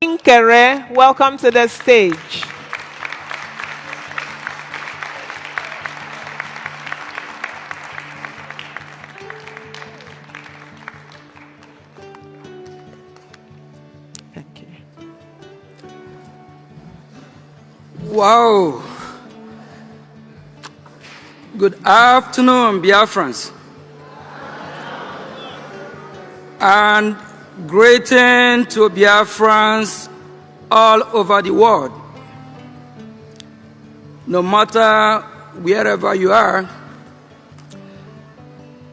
Kere, welcome to the stage. Thank you. Wow. Good afternoon, Biafrans. And greeting to Biafrans all over the world. No matter wherever you are.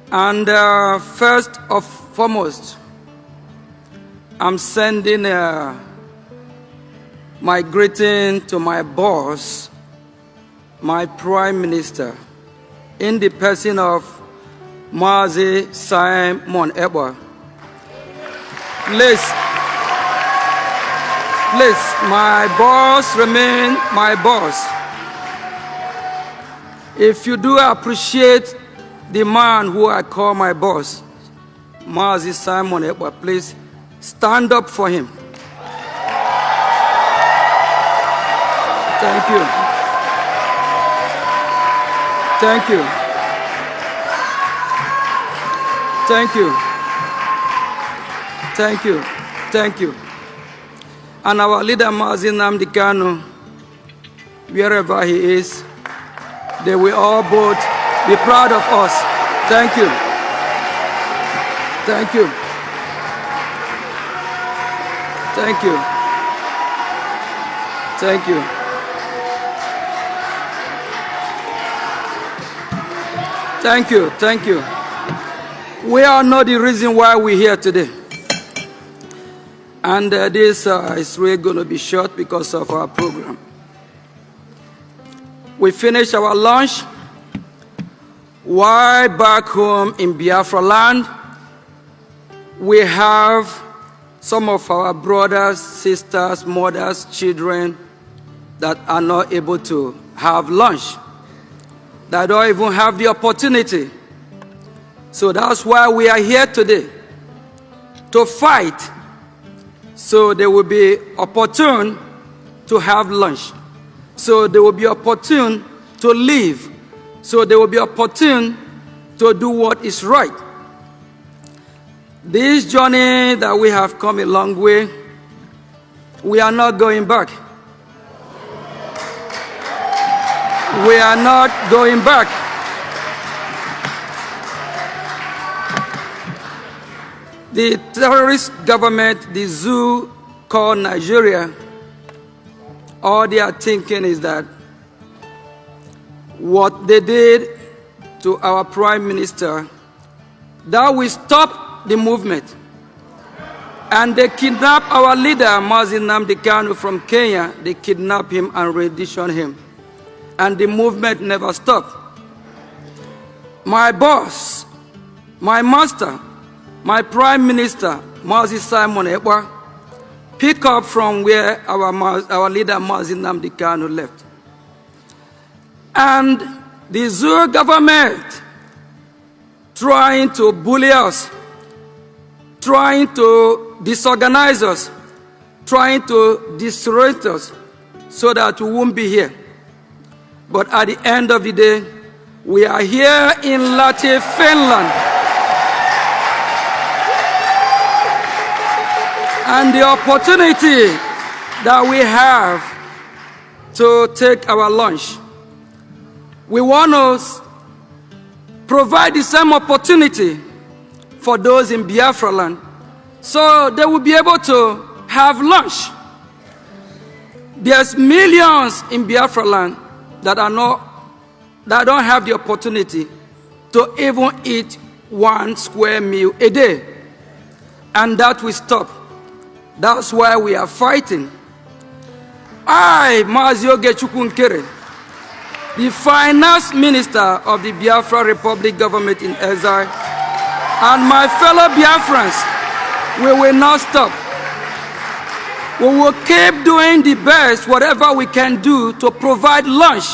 And first and foremost, I'm sending my greeting to my boss, my Prime Minister, in the person of Mazi Simon Ekpa. Please, my boss remain my boss. If you do appreciate the man who I call my boss, Mazi Simon Ekpa, please stand up for him. Thank you. Thank you. Thank you. Thank you. Thank you. And our leader, Mazi Nnamdi Kanu, wherever he is, they will all both be proud of us. Thank you. Thank you. Thank you. Thank you. Thank you. Thank you. We all know the reason why we're here today. And this is really going to be short because of our program. We finished our lunch while back home in Biafra land. We have some of our brothers, sisters, mothers, children that are not able to have lunch, that don't even have the opportunity. So that's why we are here today, to fight so they will be opportune to have lunch. So they will be opportune to live. So they will be opportune to do what is right. This journey that we have come a long way, we are not going back. We are not going back. The terrorist government, the zoo called Nigeria, all they are thinking is that what they did to our Prime Minister, that will stop the movement. And they kidnapped our leader, Mazi Nnamdi Kanu, from Kenya. They kidnapped him and renditioned him. And the movement never stopped. My boss, my master, my Prime Minister, Mazi Simon Ekpa, pick up from where our leader Mazi Nnamdi Kanu left. And the Zulu government trying to bully us, trying to disorganize us, trying to disrupt us so that we won't be here. But at the end of the day, we are here in Finland. And the opportunity that we have to take our lunch, we want to provide the same opportunity for those in Biafra land, so they will be able to have lunch. There's millions in Biafra land that don't have the opportunity to even eat 1 square meal a day, and that will stop. That's why we are fighting. I, Mazi Nkere, the finance minister of the Biafra Republic government in exile, and my fellow Biafrans, we will not stop. We will keep doing the best, whatever we can do to provide lunch.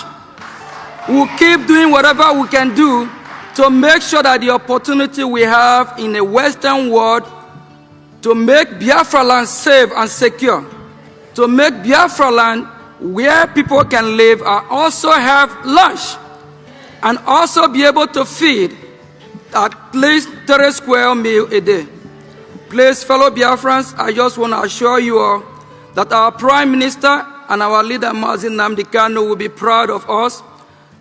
We will keep doing whatever we can do to make sure that the opportunity we have in the Western world to make Biafra land safe and secure to make Biafra land where people can live and also have lunch and also be able to feed at least 3 square meals a day. Please, fellow Biafrans, I just want to assure you all that our Prime Minister and our leader, Mazi Nnamdi Kanu, will be proud of us,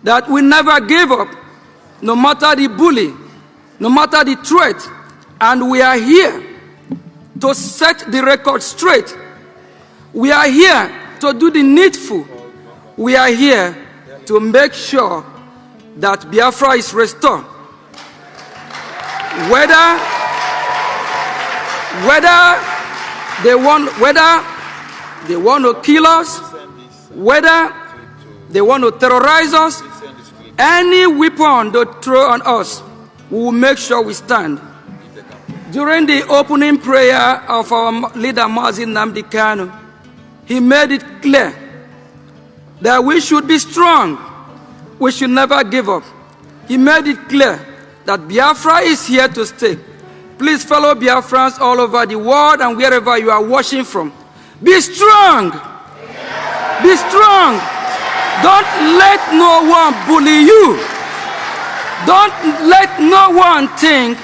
that we never give up, no matter the bully, no matter the threat, and we are here to set the record straight. We are here to do the needful. We are here to make sure that Biafra is restored. Whether they want to kill us, whether they want to terrorize us, any weapon they throw on us, we will make sure we stand. During the opening prayer of our leader, Mazi Nnamdi Kanu, he made it clear that we should be strong. We should never give up. He made it clear that Biafra is here to stay. Please, fellow Biafrans all over the world and wherever you are watching from, be strong. Be strong. Don't let no one bully you. Don't let no one think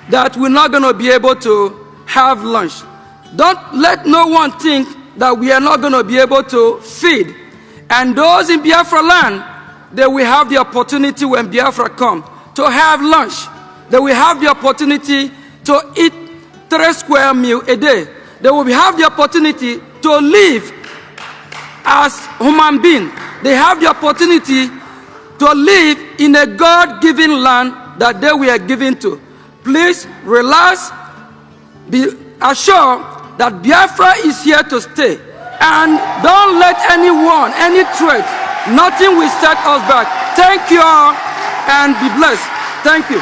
that we're not going to be able to have lunch. Don't let no one think that we are not going to be able to feed. And those in Biafra land, they will have the opportunity when Biafra come to have lunch. They will have the opportunity to eat 3 square meals a day. They will have the opportunity to live as human beings. They have the opportunity to live in a God-given land that they were given to. Please relax, be assured that Biafra is here to stay. And don't let anyone, any threat, nothing will set us back. Thank you all and be blessed. Thank you.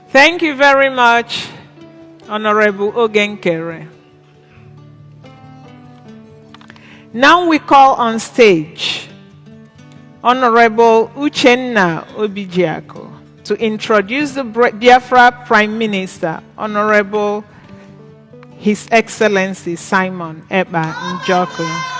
Thank you very much, Honorable Ogenkere. Now we call on stage Honorable Uchenna Obijiako to introduce the Biafra Prime Minister, Honorable His Excellency Simon Eba Njoku.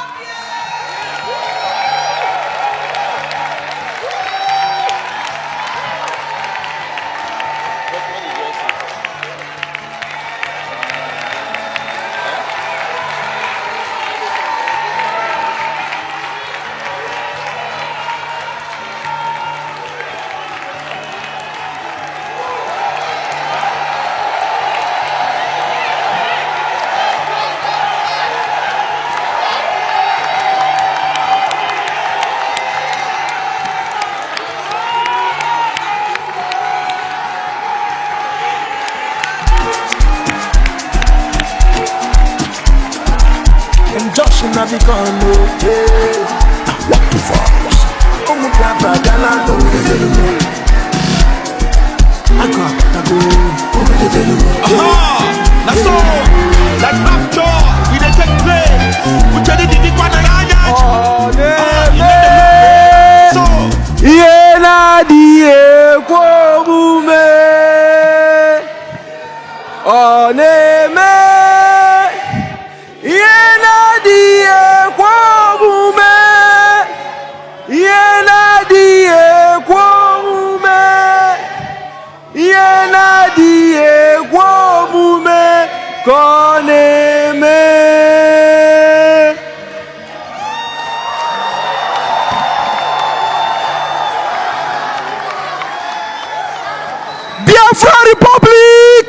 Biafra Republic!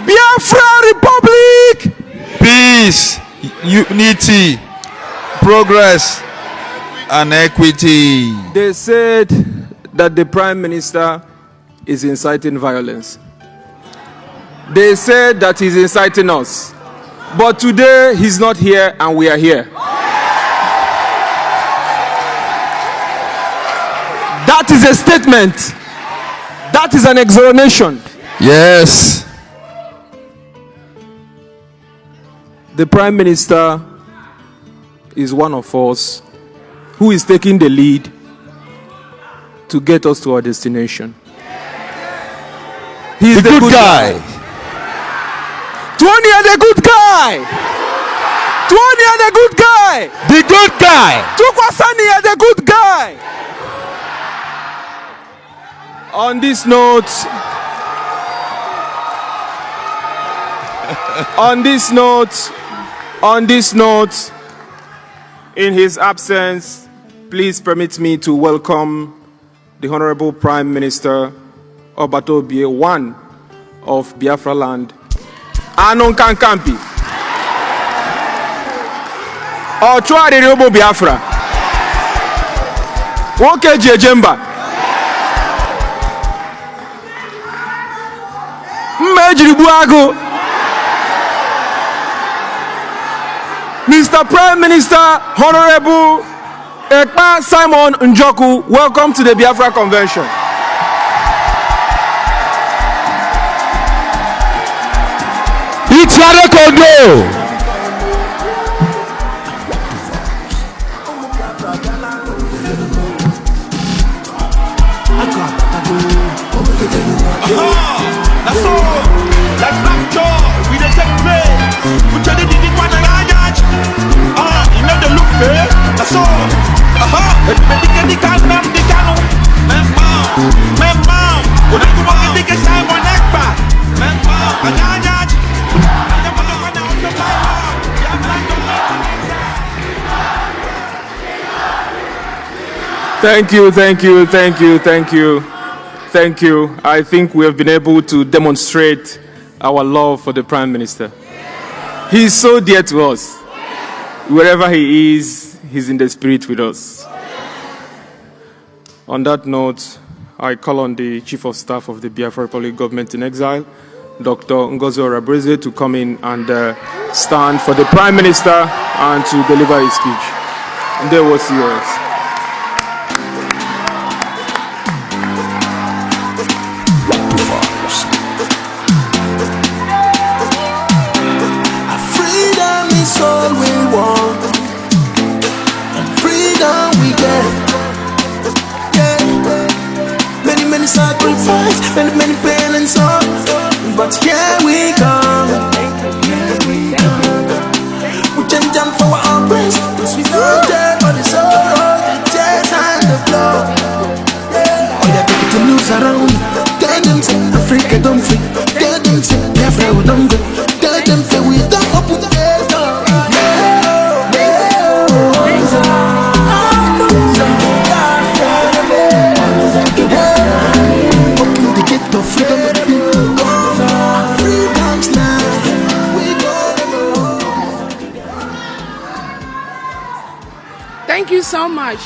Biafra Republic! Peace, unity, progress, and equity. They said that the Prime Minister is inciting violence. They said that he's inciting us. But today, he's not here and we are here. That is a statement. That is an exoneration. Yes. The Prime Minister is one of us who is taking the lead to get us to our destination. He's the good guy. Tony is the good guy. Tony is the good guy. The good guy. Tukwasani is the good guy. On this note, in his absence, please permit me to welcome the Honorable Prime Minister Obatobie, one of Biafra land, Anon Kankampi. Ochua de Robo Biafra. Woke Jejemba. Mejribuago. Mr. Prime Minister, Honorable Ekpa Simon Njoku, welcome to the Biafra Convention. It's Father Kondo. That's all. That's rapture. We dey take place. We tell the dig one and you know the look there. That's all. The can nam the cano. Memma. When you want to take a time on Ekpa. Memma. Thank you. I think we have been able to demonstrate our love for the Prime Minister. He is so dear to us. Wherever he is, he's in the spirit with us. On that note, I call on the Chief of Staff of the Biafra Republic Government in Exile, Dr. Ngozi Orabreze, to come in and stand for the Prime Minister and to deliver his speech. And there was yours. All we want, and freedom we get. Yeah, many sacrifice, many pain and sorrow, but here we come. We change them for our praise, cause we go there for the sorrow, the tears and the blood. Oh yeah, people to lose around. Tell them say Africa don't free. Tell them say Biafra we don't go. Tell them say we don't open the door. Thank you so much.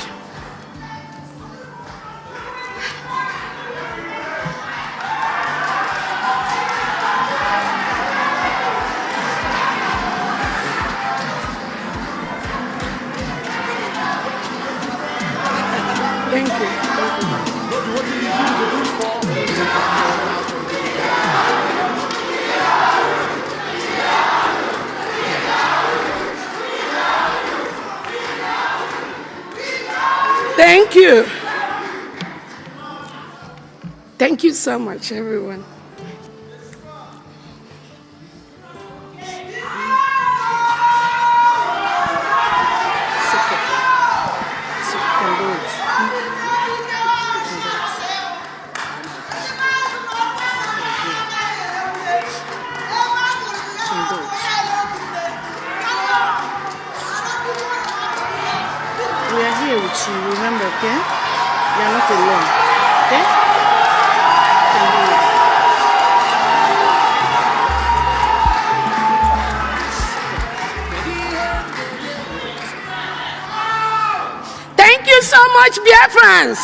Thank you. Thank you. Thank you so much, everyone. We are here with you, remember, okay? You are not alone, okay? Thank you so much, Biafrans.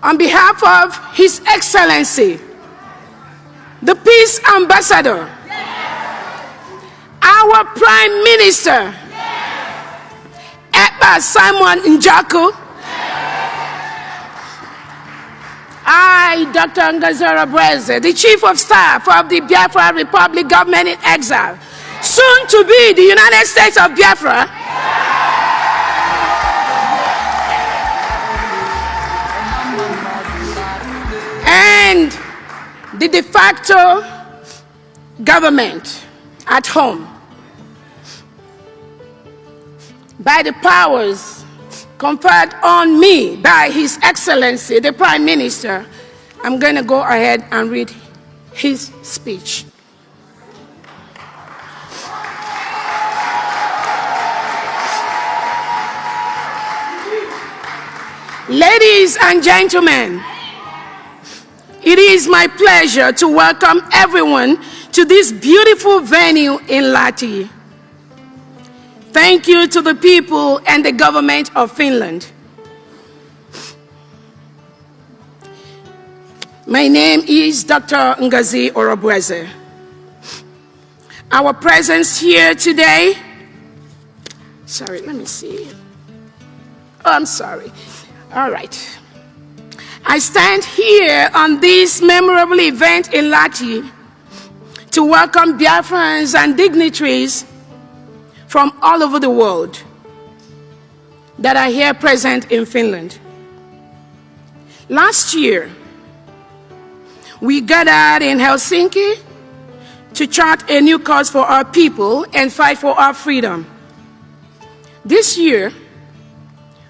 On behalf of His Excellency, the Peace Ambassador, our Prime Minister, Simon Njako. I, Dr. Ngazara Breze, the Chief of Staff of the Biafra Republic Government in Exile, soon to be the United States of Biafra, and the de facto government at home, by the powers conferred on me by His Excellency, the Prime Minister, I'm going to go ahead and read his speech. Ladies and gentlemen, it is my pleasure to welcome everyone to this beautiful venue in Lahti. Thank you to the people and the government of Finland. My name is Dr. Ngazi Orobweze. Our presence here today, all right. I stand here on this memorable event in Lahti to welcome Biafrans and dignitaries from all over the world that are here present in Finland. Last year, we gathered in Helsinki to chart a new cause for our people and fight for our freedom. This year,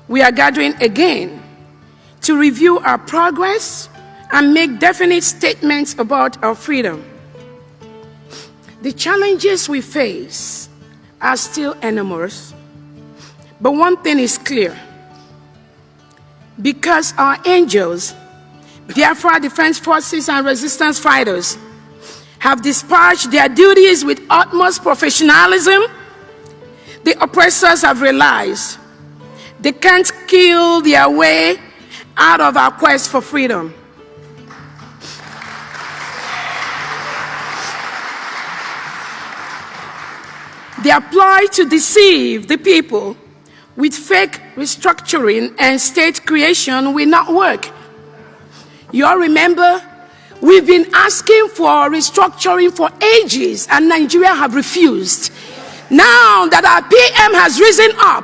we are gathering again to review our progress and make definite statements about our freedom. The challenges we face are still enormous, but one thing is clear. Because our angels, Biafra Defense Forces and resistance fighters, have discharged their duties with utmost professionalism, the oppressors have realized they can't kill their way out of our quest for freedom. Their ploy to deceive the people with fake restructuring and state creation will not work. You all remember, we've been asking for restructuring for ages and Nigeria have refused. Now that our PM has risen up,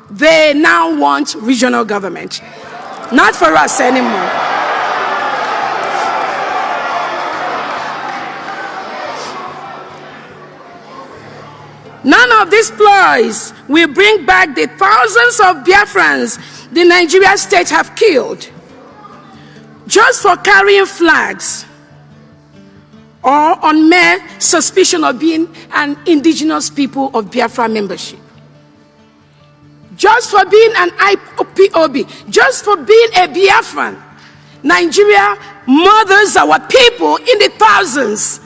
they now want regional government. Not for us anymore. None of these ploys will bring back the thousands of Biafrans the Nigeria state have killed just for carrying flags or on mere suspicion of being an indigenous people of Biafra membership. Just for being an IPOB, just for being a Biafran, Nigeria murders our people in the thousands.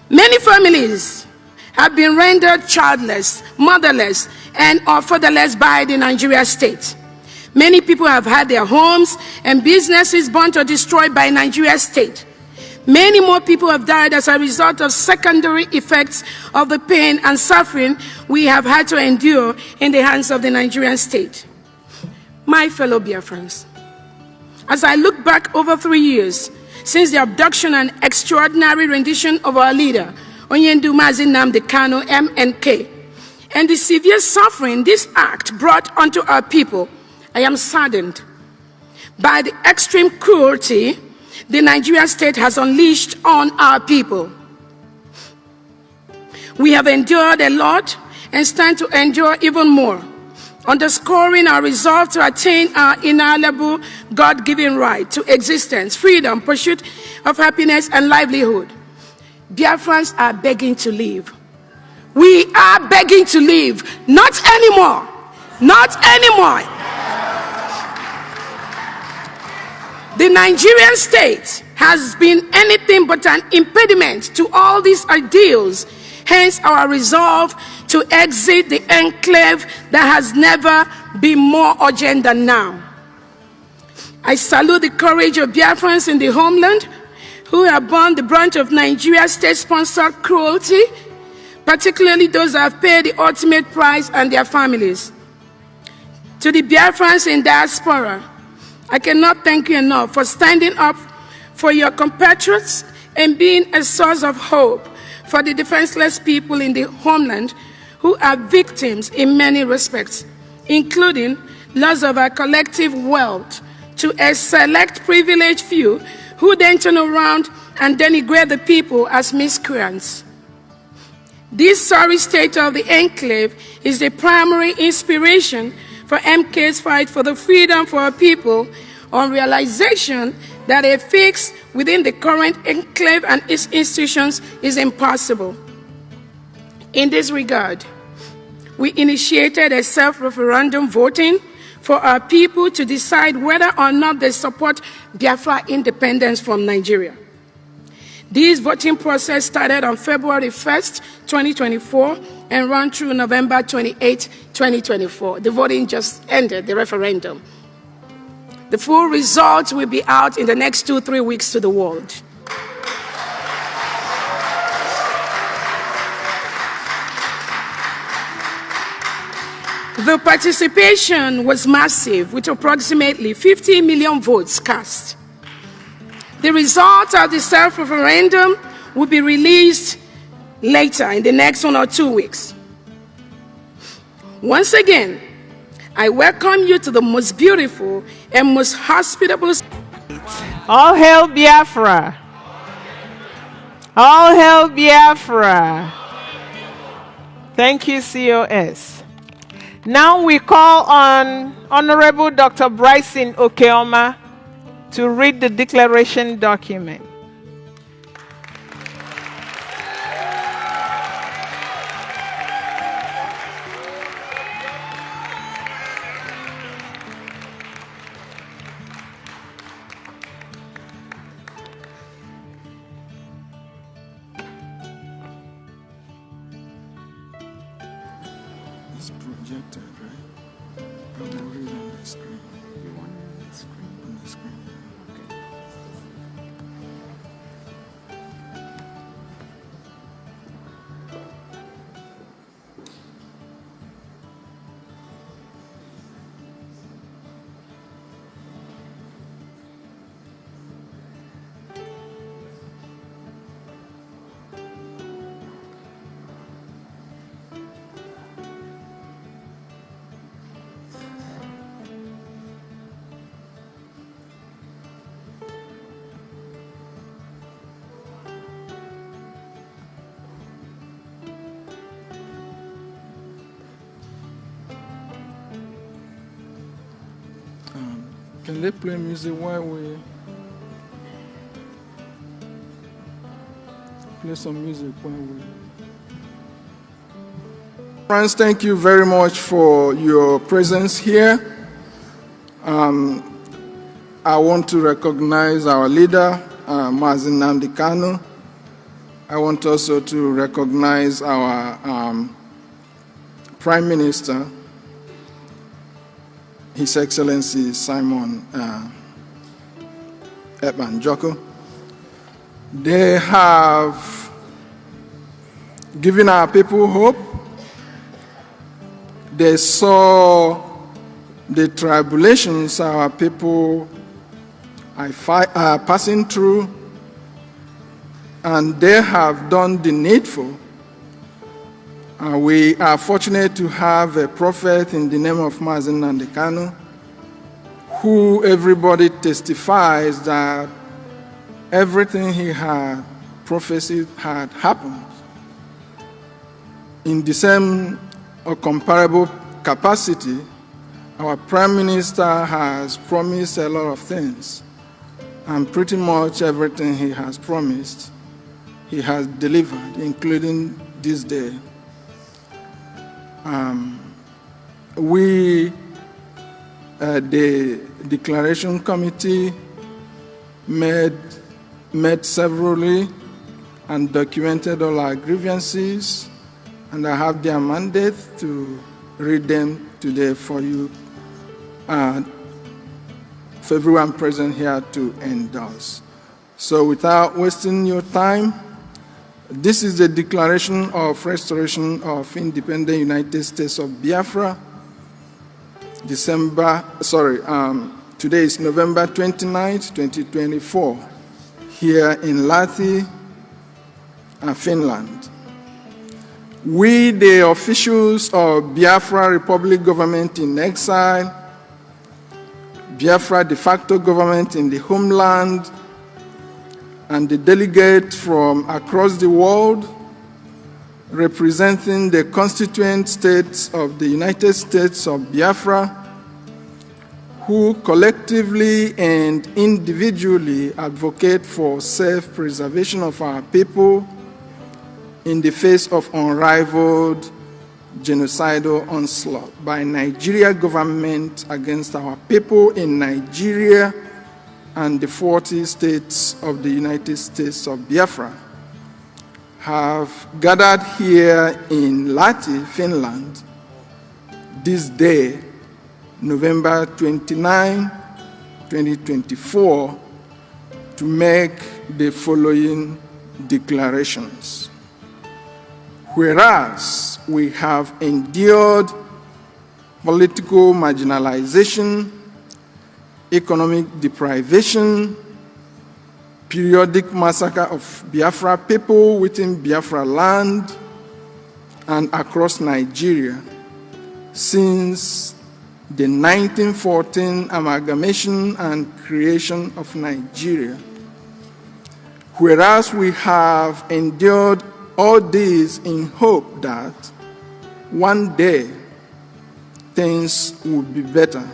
Many families have been rendered childless, motherless, and or fatherless by the Nigeria state. Many people have had their homes and businesses burnt or destroyed by Nigeria state. Many more people have died as a result of secondary effects of the pain and suffering we have had to endure in the hands of the Nigerian state. My fellow Biafrans, as I look back over 3 years since the abduction and extraordinary rendition of our leader, Onyendu Mazi Nnamdi Kanu, MNK, and the severe suffering this act brought onto our people, I am saddened by the extreme cruelty the Nigerian state has unleashed on our people. We have endured a lot and stand to endure even more, underscoring our resolve to attain our inalienable God-given right to existence, freedom, pursuit of happiness and livelihood. Biafrans are begging to live. We are begging to live. Not anymore. Not anymore. The Nigerian state has been anything but an impediment to all these ideals. Hence our resolve to exit the enclave that has never been more urgent than now. I salute the courage of Biafrans in the homeland who have borne the brunt of Nigeria's state-sponsored cruelty, particularly those that have paid the ultimate price and their families. To the Biafrans in diaspora, I cannot thank you enough for standing up for your compatriots and being a source of hope for the defenseless people in the homeland who are victims in many respects, including loss of our collective wealth to a select privileged few who then turn around and denigrate the people as miscreants. This sorry state of the enclave is the primary inspiration for MK's fight for the freedom for our people, on realization that a fix within the current enclave and its institutions is impossible. In this regard, we initiated a self-referendum voting for our people to decide whether or not they support Biafra independence from Nigeria. This voting process started on February 1st, 2024, and ran through November 28, 2024. The voting just ended, the referendum. The full results will be out in the next 2-3 weeks to the world. The participation was massive, with approximately 50 million votes cast. The results of the self-referendum will be released later in the next 1 or 2 weeks. Once again, I welcome you to the most beautiful and most hospitable. All hail Biafra! All hail Biafra! Thank you, COS. Now we call on Honorable Dr. Bryson Okeoma to read the declaration document. It's projected, right? I will read on the screen. You want it on the screen? On the screen. Okay. Can they play music while we play some music while we? Friends, thank you very much for your presence here. I want to recognize our leader, Mazi Nnamdi Kanu. I want also to recognize our Prime Minister, His Excellency Simon Ekpa-Njoku. They have given our people hope. They saw the tribulations our people are passing through, and they have done the needful. We are fortunate to have a prophet in the name of Mazi Nnamdi Kanu, who everybody testifies that everything he had prophesied had happened. In the same or comparable capacity, our Prime Minister has promised a lot of things, and pretty much everything he has promised, he has delivered, including this day. The Declaration Committee met severally and documented all our grievances, and I have their mandate to read them today for you, for everyone present here to endorse. So without wasting your time, This is the Declaration of Restoration of Independent United States of Biafra. Today is November 29th, 2024, here in Lahti, Finland. We, the officials of Biafra Republic government in exile, Biafra de facto government in the homeland, and the delegates from across the world representing the constituent states of the United States of Biafra, who collectively and individually advocate for self-preservation of our people in the face of unrivaled genocidal onslaught by Nigeria government against our people in Nigeria and the 40 states of the United States of Biafra, have gathered here in Lahti, Finland, this day, November 29, 2024, to make the following declarations. Whereas we have endured political marginalization, economic deprivation, periodic massacre of Biafra people within Biafra land and across Nigeria since the 1914 amalgamation and creation of Nigeria. Whereas we have endured all this in hope that one day things would be better.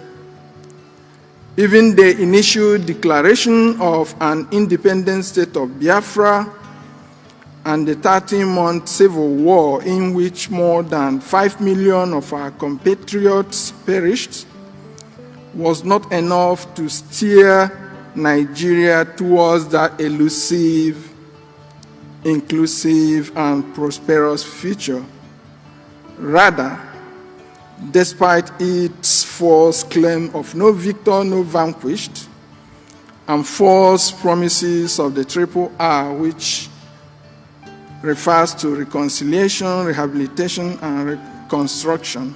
Even the initial declaration of an independent state of Biafra and the 13-month civil war in which more than 5 million of our compatriots perished was not enough to steer Nigeria towards that elusive, inclusive, and prosperous future. Rather, despite its false claim of no victor, no vanquished, and false promises of the triple R, which refers to reconciliation, rehabilitation, and reconstruction,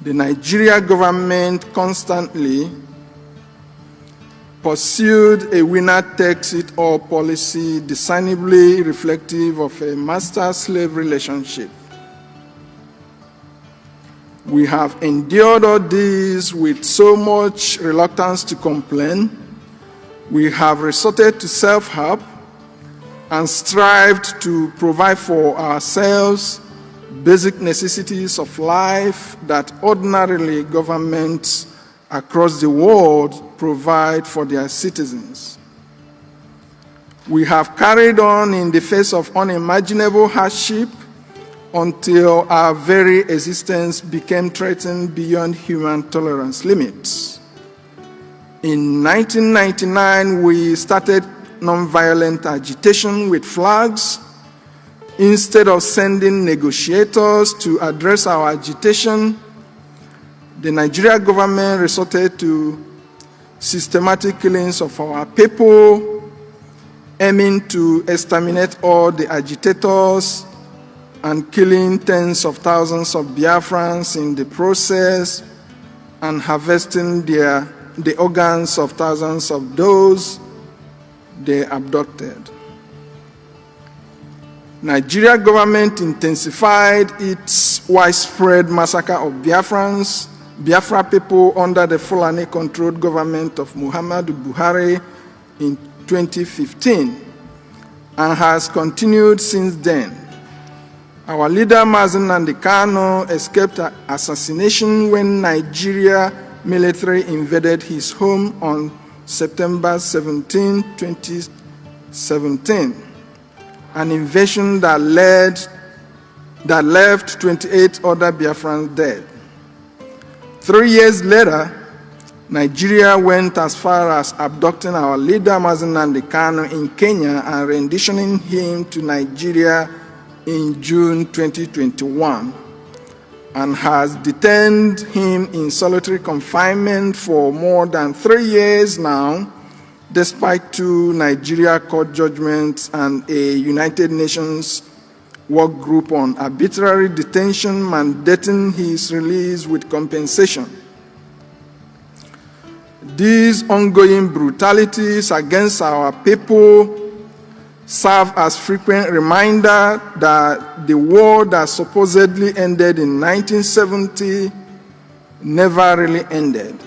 the Nigeria government constantly pursued a winner-takes-it-all policy discernibly reflective of a master-slave relationship. We have endured all this with so much reluctance to complain. We have resorted to self-help and strived to provide for ourselves basic necessities of life that ordinarily governments across the world provide for their citizens. We have carried on in the face of unimaginable hardship until our very existence became threatened beyond human tolerance limits. In 1999, we started nonviolent agitation with flags. Instead of sending negotiators to address our agitation, the Nigeria government resorted to systematic killings of our people, aiming to exterminate all the agitators and killing tens of thousands of Biafrans in the process, and harvesting the organs of thousands of those they abducted. Nigeria government intensified its widespread massacre of Biafra people under the Fulani-controlled government of Muhammadu Buhari in 2015, and has continued since then. Our leader, Mazen Nnamdi Kanu, escaped assassination when Nigeria military invaded his home on September 17, 2017, an invasion that left 28 other Biafrans dead. 3 years later, Nigeria went as far as abducting our leader, Mazen Nnamdi Kanu, in Kenya and renditioning him to Nigeria in June 2021, and has detained him in solitary confinement for more than 3 years now, despite 2 Nigeria court judgments and a United Nations work group on arbitrary detention mandating his release with compensation. These ongoing brutalities against our people serve as frequent reminder that the war that supposedly ended in 1970 never really ended.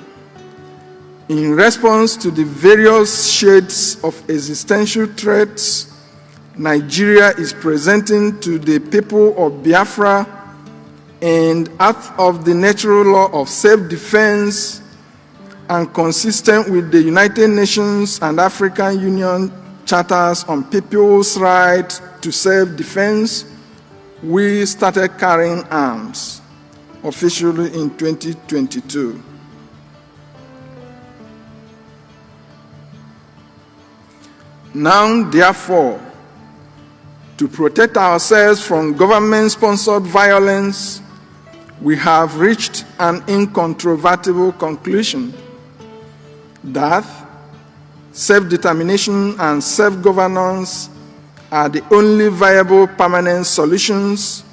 In response to the various shades of existential threats Nigeria is presenting to the people of Biafra, and out of the natural law of self-defense and consistent with the United Nations and African Union charters on people's right to self-defense, we started carrying arms officially in 2022. Now, therefore, to protect ourselves from government-sponsored violence, we have reached an incontrovertible conclusion that self-determination and self-governance are the only viable permanent solutions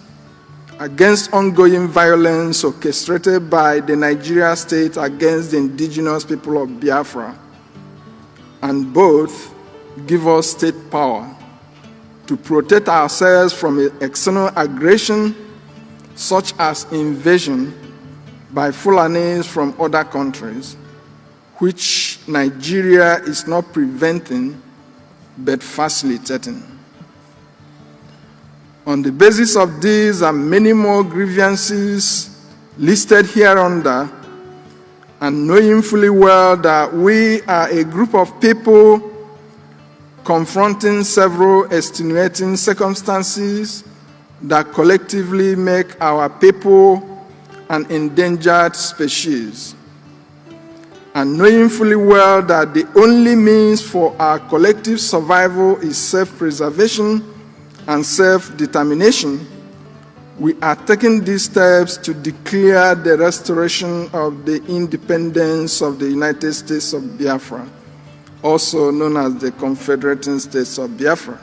against ongoing violence orchestrated by the Nigeria state against the indigenous people of Biafra, and both give us state power to protect ourselves from external aggression such as invasion by Fulanis from other countries, which Nigeria is not preventing but facilitating. On the basis of these and many more grievances listed hereunder, and knowing fully well that we are a group of people confronting several extenuating circumstances that collectively make our people an endangered species, and knowing fully well that the only means for our collective survival is self-preservation and self-determination, we are taking these steps to declare the restoration of the independence of the United States of Biafra, also known as the Confederating States of Biafra.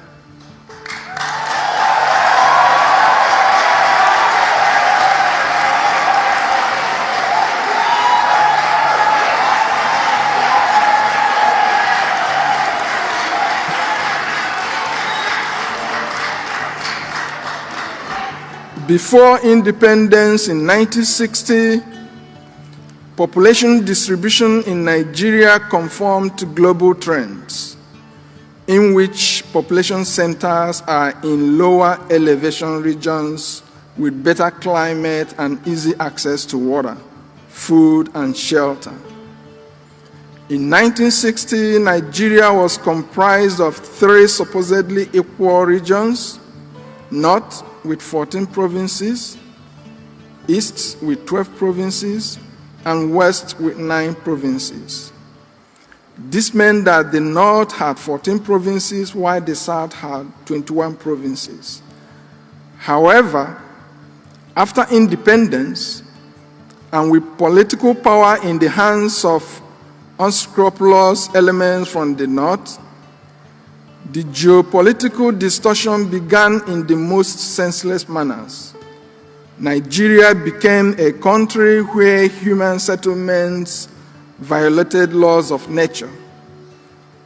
Before independence in 1960, population distribution in Nigeria conformed to global trends, in which population centers are in lower elevation regions with better climate and easy access to water, food, and shelter. In 1960, Nigeria was comprised of 3 supposedly equal regions: North with 14 provinces, East with 12 provinces, and West with 9 provinces. This meant that the North had 14 provinces, while the South had 21 provinces. However, after independence, and with political power in the hands of unscrupulous elements from the North, the geopolitical distortion began in the most senseless manners. Nigeria became a country where human settlements violated laws of nature,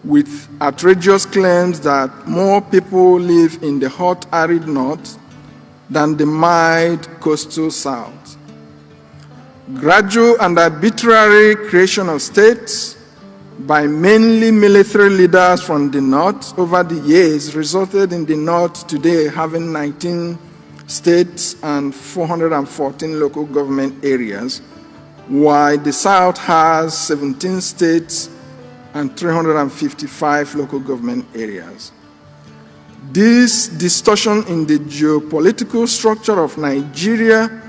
with outrageous claims that more people live in the hot, arid north than the mild coastal south. Gradual and arbitrary creation of states by mainly military leaders from the north over the years resulted in the north today having 19 states and 414 local government areas, while the south has 17 states and 355 local government areas. This distortion in the geopolitical structure of Nigeria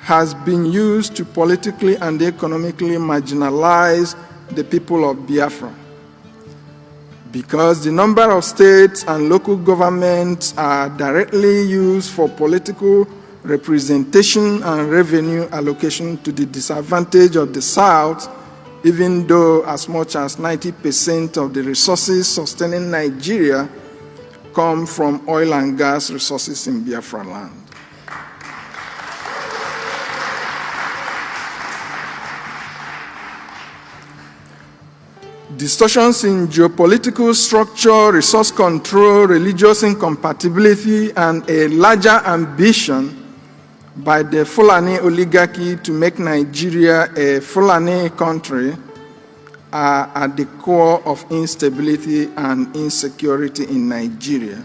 has been used to politically and economically marginalize the people of Biafra. Because the number of states and local governments are directly used for political representation and revenue allocation to the disadvantage of the South, even though as much as 90% of the resources sustaining Nigeria come from oil and gas resources in Biafra land. Distortions in geopolitical structure, resource control, religious incompatibility, and a larger ambition by the Fulani oligarchy to make Nigeria a Fulani country are at the core of instability and insecurity in Nigeria.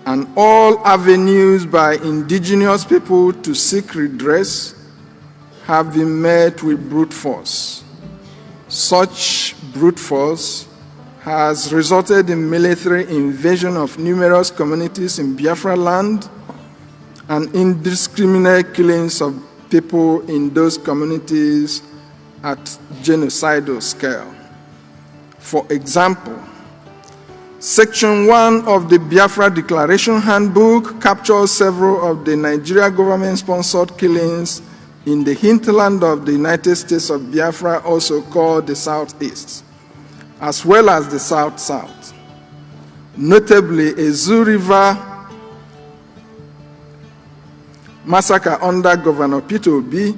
And all avenues by indigenous people to seek redress have been met with brute force. Such brute force has resulted in military invasion of numerous communities in Biafra land and indiscriminate killings of people in those communities at genocidal scale. For example, Section 1 of the Biafra Declaration Handbook captures several of the Nigeria government-sponsored killings in the hinterland of the United States of Biafra, also called the Southeast, as well as the South-South. Notably, Ezu River massacre under Governor Peter Obi,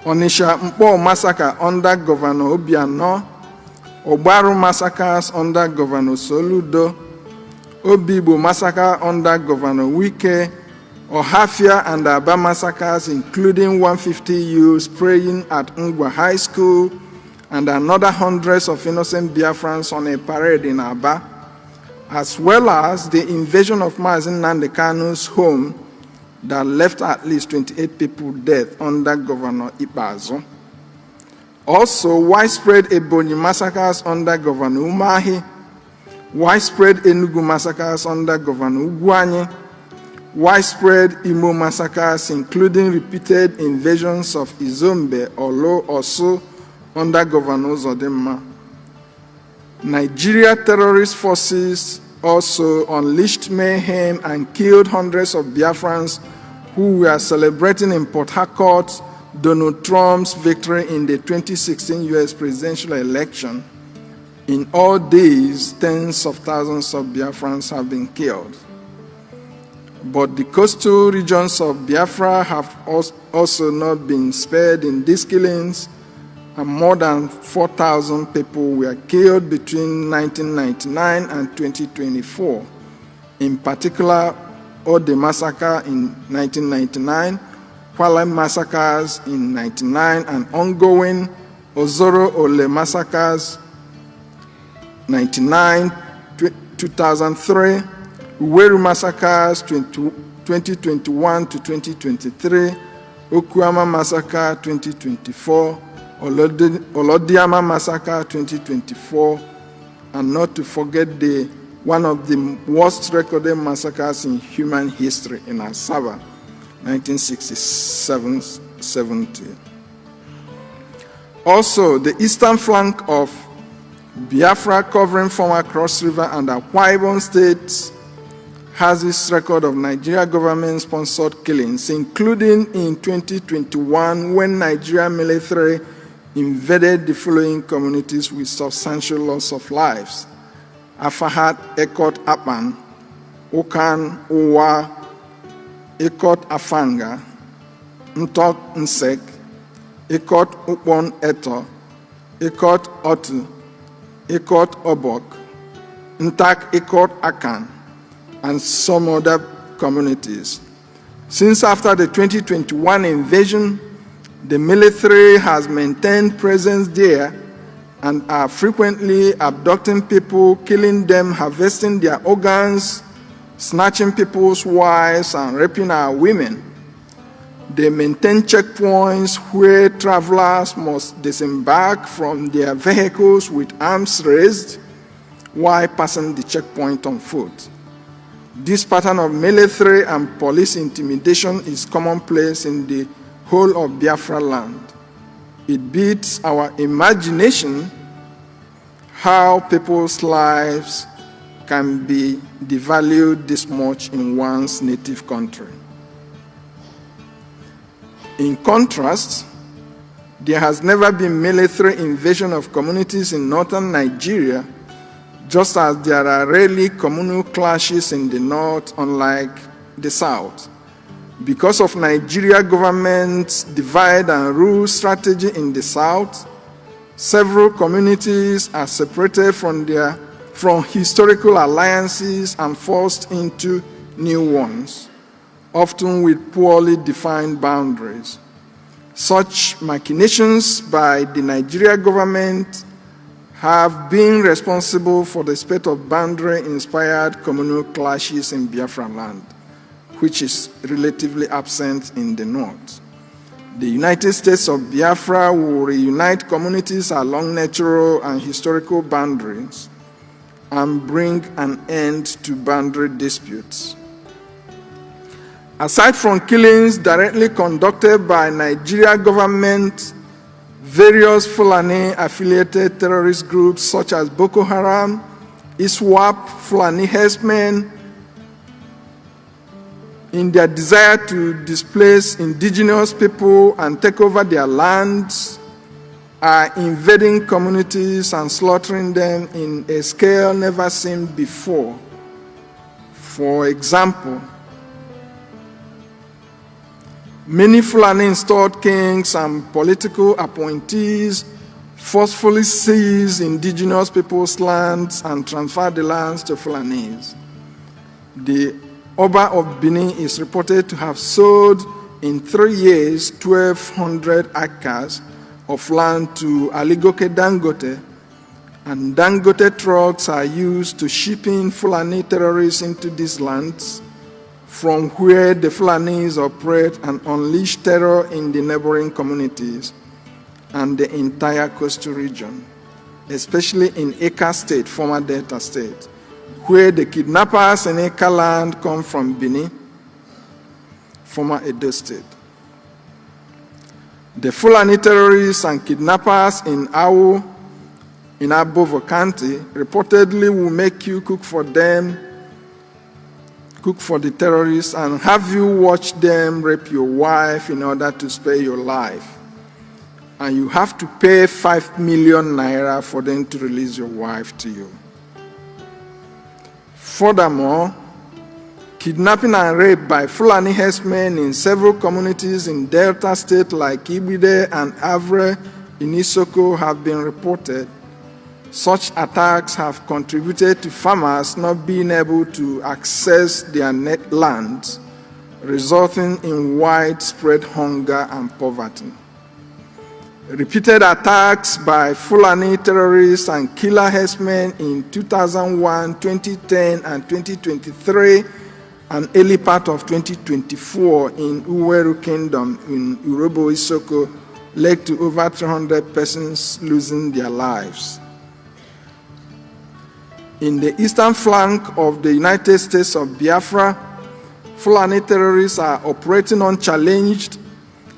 Onisha Mpo massacre under Governor Obiano, Obaru massacres under Governor Soludo, Obibo massacre under Governor Wike, Ohafia and Aba massacres, including 150 youths praying at Ngwa High School and another hundreds of innocent Biafrans on a parade in Aba, as well as the invasion of Mazin Nnamdi Kanu's home that left at least 28 people dead under Governor Ibazo. Also, widespread Ebonyi massacres under Governor Umahi, widespread Enugu massacres under Governor Ugwuanyi, widespread Imo massacres, including repeated invasions of Izombe, Olo, Osu, under Governor Zodimma. Nigeria terrorist forces also unleashed mayhem and killed hundreds of Biafrans who were celebrating in Port Harcourt Donald Trump's victory in the 2016 US presidential election. In all days, tens of thousands of Biafrans have been killed. But the coastal regions of Biafra have also not been spared in these killings, and more than 4,000 people were killed between 1999 and 2024. In particular, Ode massacre in 1999, Kwale massacres in 1999, and ongoing Ozoro Ole massacres 1999, 2003, Uweru massacres 2021 to 2023, Okuama massacre 2024, Olodiama massacre 2024, and not to forget one of the worst recorded massacres in human history in Asaba, 1967-70. Also, the eastern flank of Biafra, covering former Cross River and Akwa Ibom states, has its record of Nigeria government-sponsored killings, including in 2021 when Nigeria military invaded the following communities with substantial loss of lives: Afahat, Ekot Apan, Okan, Owa, Ekot Afanga, Ntok Nsek, Ekot Upon Eto, Ekot Otu, Ekot Obok, Ntak Ekot Akan, and some other communities. Since after the 2021 invasion, the military has maintained presence there and are frequently abducting people, killing them, harvesting their organs, snatching people's wives, and raping our women. They maintain checkpoints where travelers must disembark from their vehicles with arms raised while passing the checkpoint on foot. This pattern of military and police intimidation is commonplace in the whole of Biafra land. It beats our imagination how people's lives can be devalued this much in one's native country. In contrast, there has never been military invasion of communities in northern Nigeria, just as there are rarely communal clashes in the north, unlike the south. Because of Nigeria government's divide and rule strategy in the south, several communities are separated from historical alliances and forced into new ones, often with poorly defined boundaries. Such machinations by the Nigeria government have been responsible for the spate of boundary-inspired communal clashes in Biafra land, which is relatively absent in the north. The United States of Biafra will reunite communities along natural and historical boundaries and bring an end to boundary disputes. Aside from killings directly conducted by Nigeria government, various Fulani-affiliated terrorist groups such as Boko Haram, ISWAP, Fulani herdsmen, in their desire to displace indigenous people and take over their lands, are invading communities and slaughtering them in a scale never seen before. For example, many Fulani-installed kings and political appointees forcefully seize indigenous people's lands and transfer the lands to Fulanis. The Oba of Benin is reported to have sold in 3 years 1,200 acres of land to Aligoke Dangote, and Dangote trucks are used to ship in Fulani terrorists into these lands, from where the Fulanis operate and unleash terror in the neighboring communities and the entire coastal region, especially in Eka State, former Delta State, where the kidnappers in Eka land come from Benin, former Edo State. The Fulani terrorists and kidnappers in Awo, in Abovo County, reportedly will make you cook for them, cook for the terrorists, and have you watch them rape your wife in order to spare your life. And you have to pay 5 million naira for them to release your wife to you. Furthermore, kidnapping and rape by Fulani herdsmen in several communities in Delta State like Ibide and Avre in Isoko have been reported. Such attacks have contributed to farmers not being able to access their net lands, resulting in widespread hunger and poverty. Repeated attacks by Fulani terrorists and killer herdsmen in 2001, 2010, and 2023, and early part of 2024 in Uweru Kingdom in Urobo Isoko led to over 300 persons losing their lives. In the eastern flank of the United States of Biafra, Fulani terrorists are operating unchallenged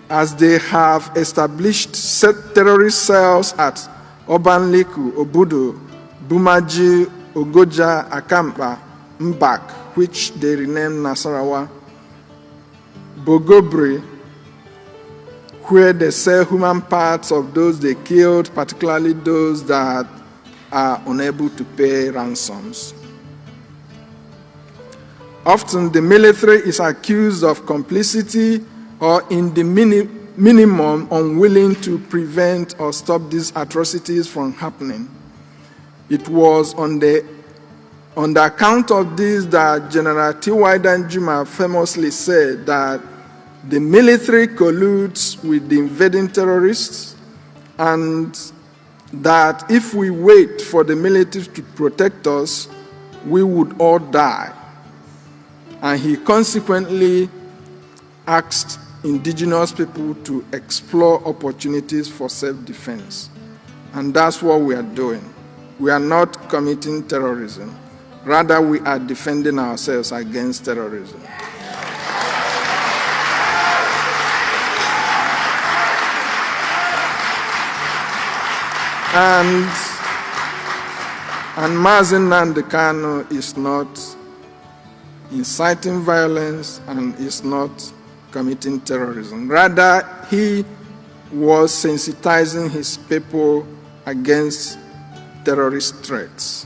as they have established terrorist cells at Obanliku, Obudo, Bumaji, Ogoja, Akampa, Mbak, which they renamed Nasarawa, Bogobre, where they sell human parts of those they killed, particularly those that are unable to pay ransoms. Often the military is accused of complicity or in the minimum unwilling to prevent or stop these atrocities from happening. It was on the account of this that General T.Y. Danjuma famously said that the military colludes with the invading terrorists, and that if we wait for the military to protect us, we would all die. And he consequently asked indigenous people to explore opportunities for self-defense. And that's what we are doing. We are not committing terrorism. Rather, we are defending ourselves against terrorism. And Mazi Nnamdi Kanu is not inciting violence and is not committing terrorism. Rather, he was sensitizing his people against terrorist threats.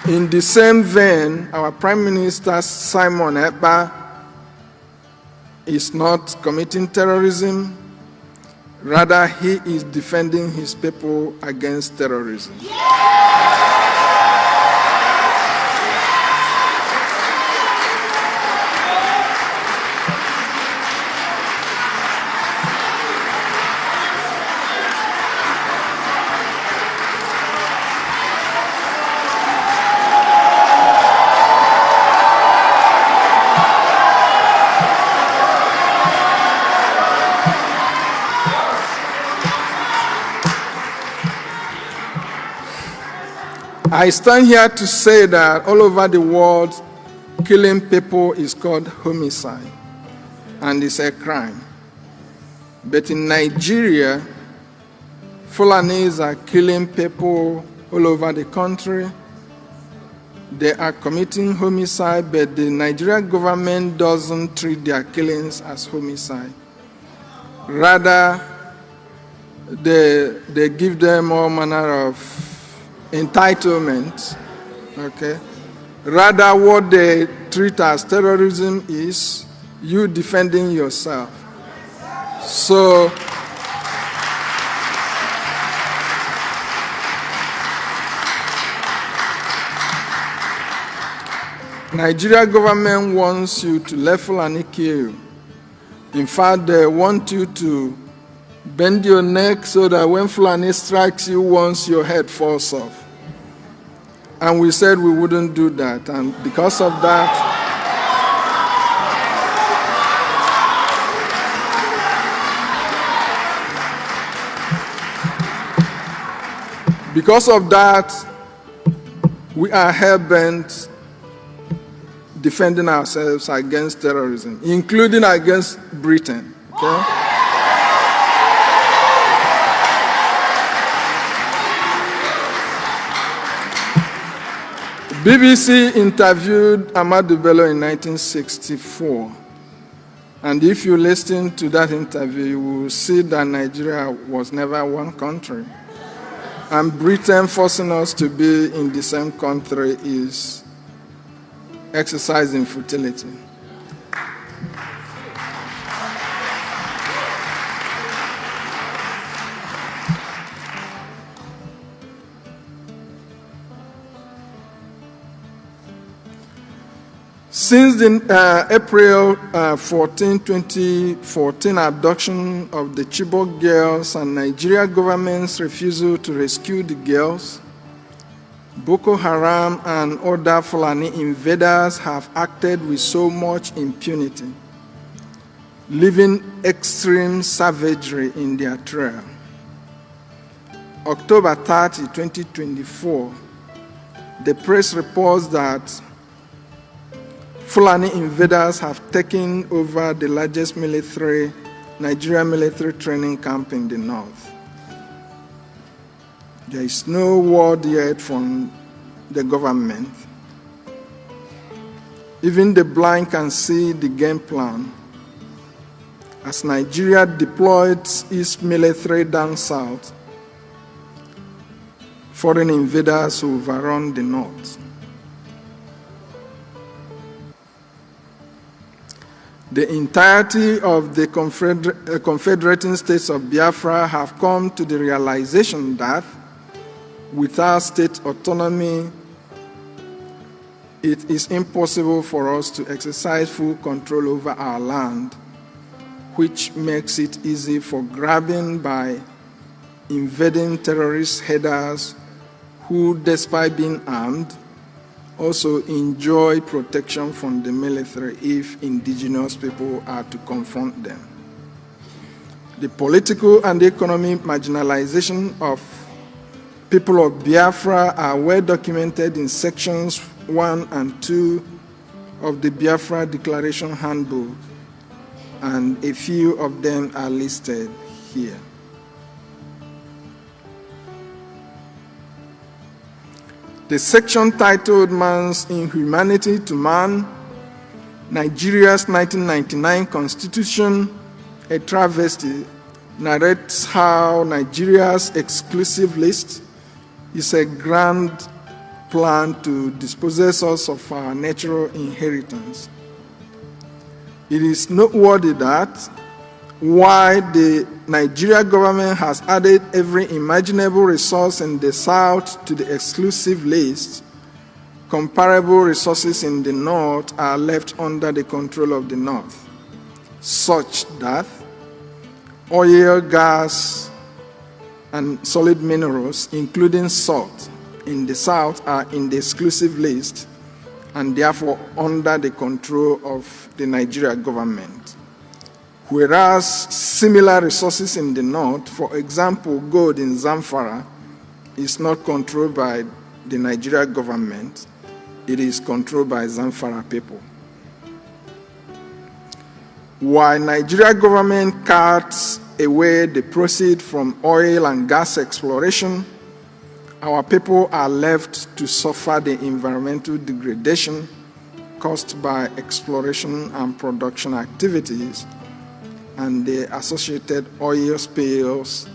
In the same vein, our Prime Minister Simon Ekpa is not committing terrorism, rather he is defending his people against terrorism. I stand here to say that all over the world, killing people is called homicide, and it's a crime. But in Nigeria, Fulanis are killing people all over the country. They are committing homicide, but the Nigerian government doesn't treat their killings as homicide. Rather, they give them all manner of entitlement, okay? Rather, what they treat as terrorism is you defending yourself. So, Nigeria government wants you to let Fulani kill you. In fact, they want you to bend your neck so that when Fulani strikes you once, your head falls off. And we said we wouldn't do that. And because of that, we are hell-bent defending ourselves against terrorism, including against Britain. Okay? BBC interviewed Ahmadu Bello in 1964. And if you listen to that interview, you will see that Nigeria was never one country. And Britain forcing us to be in the same country is exercising futility. Since the April 14, 2014 abduction of the Chibok girls and Nigeria government's refusal to rescue the girls, Boko Haram and other Fulani invaders have acted with so much impunity, leaving extreme savagery in their trail. October 30, 2024, the press reports that Fulani invaders have taken over the largest Nigerian military training camp in the north. There is no word yet from the government. Even the blind can see the game plan. As Nigeria deployed its military down south, foreign invaders overrun the north. The entirety of the confederating states of Biafra have come to the realization that without state autonomy, it is impossible for us to exercise full control over our land, which makes it easy for grabbing by invading terrorist headers who, despite being armed, also enjoy protection from the military if indigenous people are to confront them. The political and economic marginalization of people of Biafra are well documented in sections 1 and 2 of the Biafra Declaration Handbook, and a few of them are listed here. The section titled Man's Inhumanity to Man, Nigeria's 1999 Constitution, a travesty, narrates how Nigeria's exclusive list is a grand plan to dispossess us of our natural inheritance. It is noteworthy that while the Nigeria government has added every imaginable resource in the South to the exclusive list, comparable resources in the North are left under the control of the North, such that oil, gas, and solid minerals, including salt, in the South are in the exclusive list and therefore under the control of the Nigeria government. Whereas similar resources in the North, for example, gold in Zamfara, is not controlled by the Nigeria government, it is controlled by Zamfara people. While Nigeria government cuts away the proceeds from oil and gas exploration, our people are left to suffer the environmental degradation caused by exploration and production activities and the associated oil spills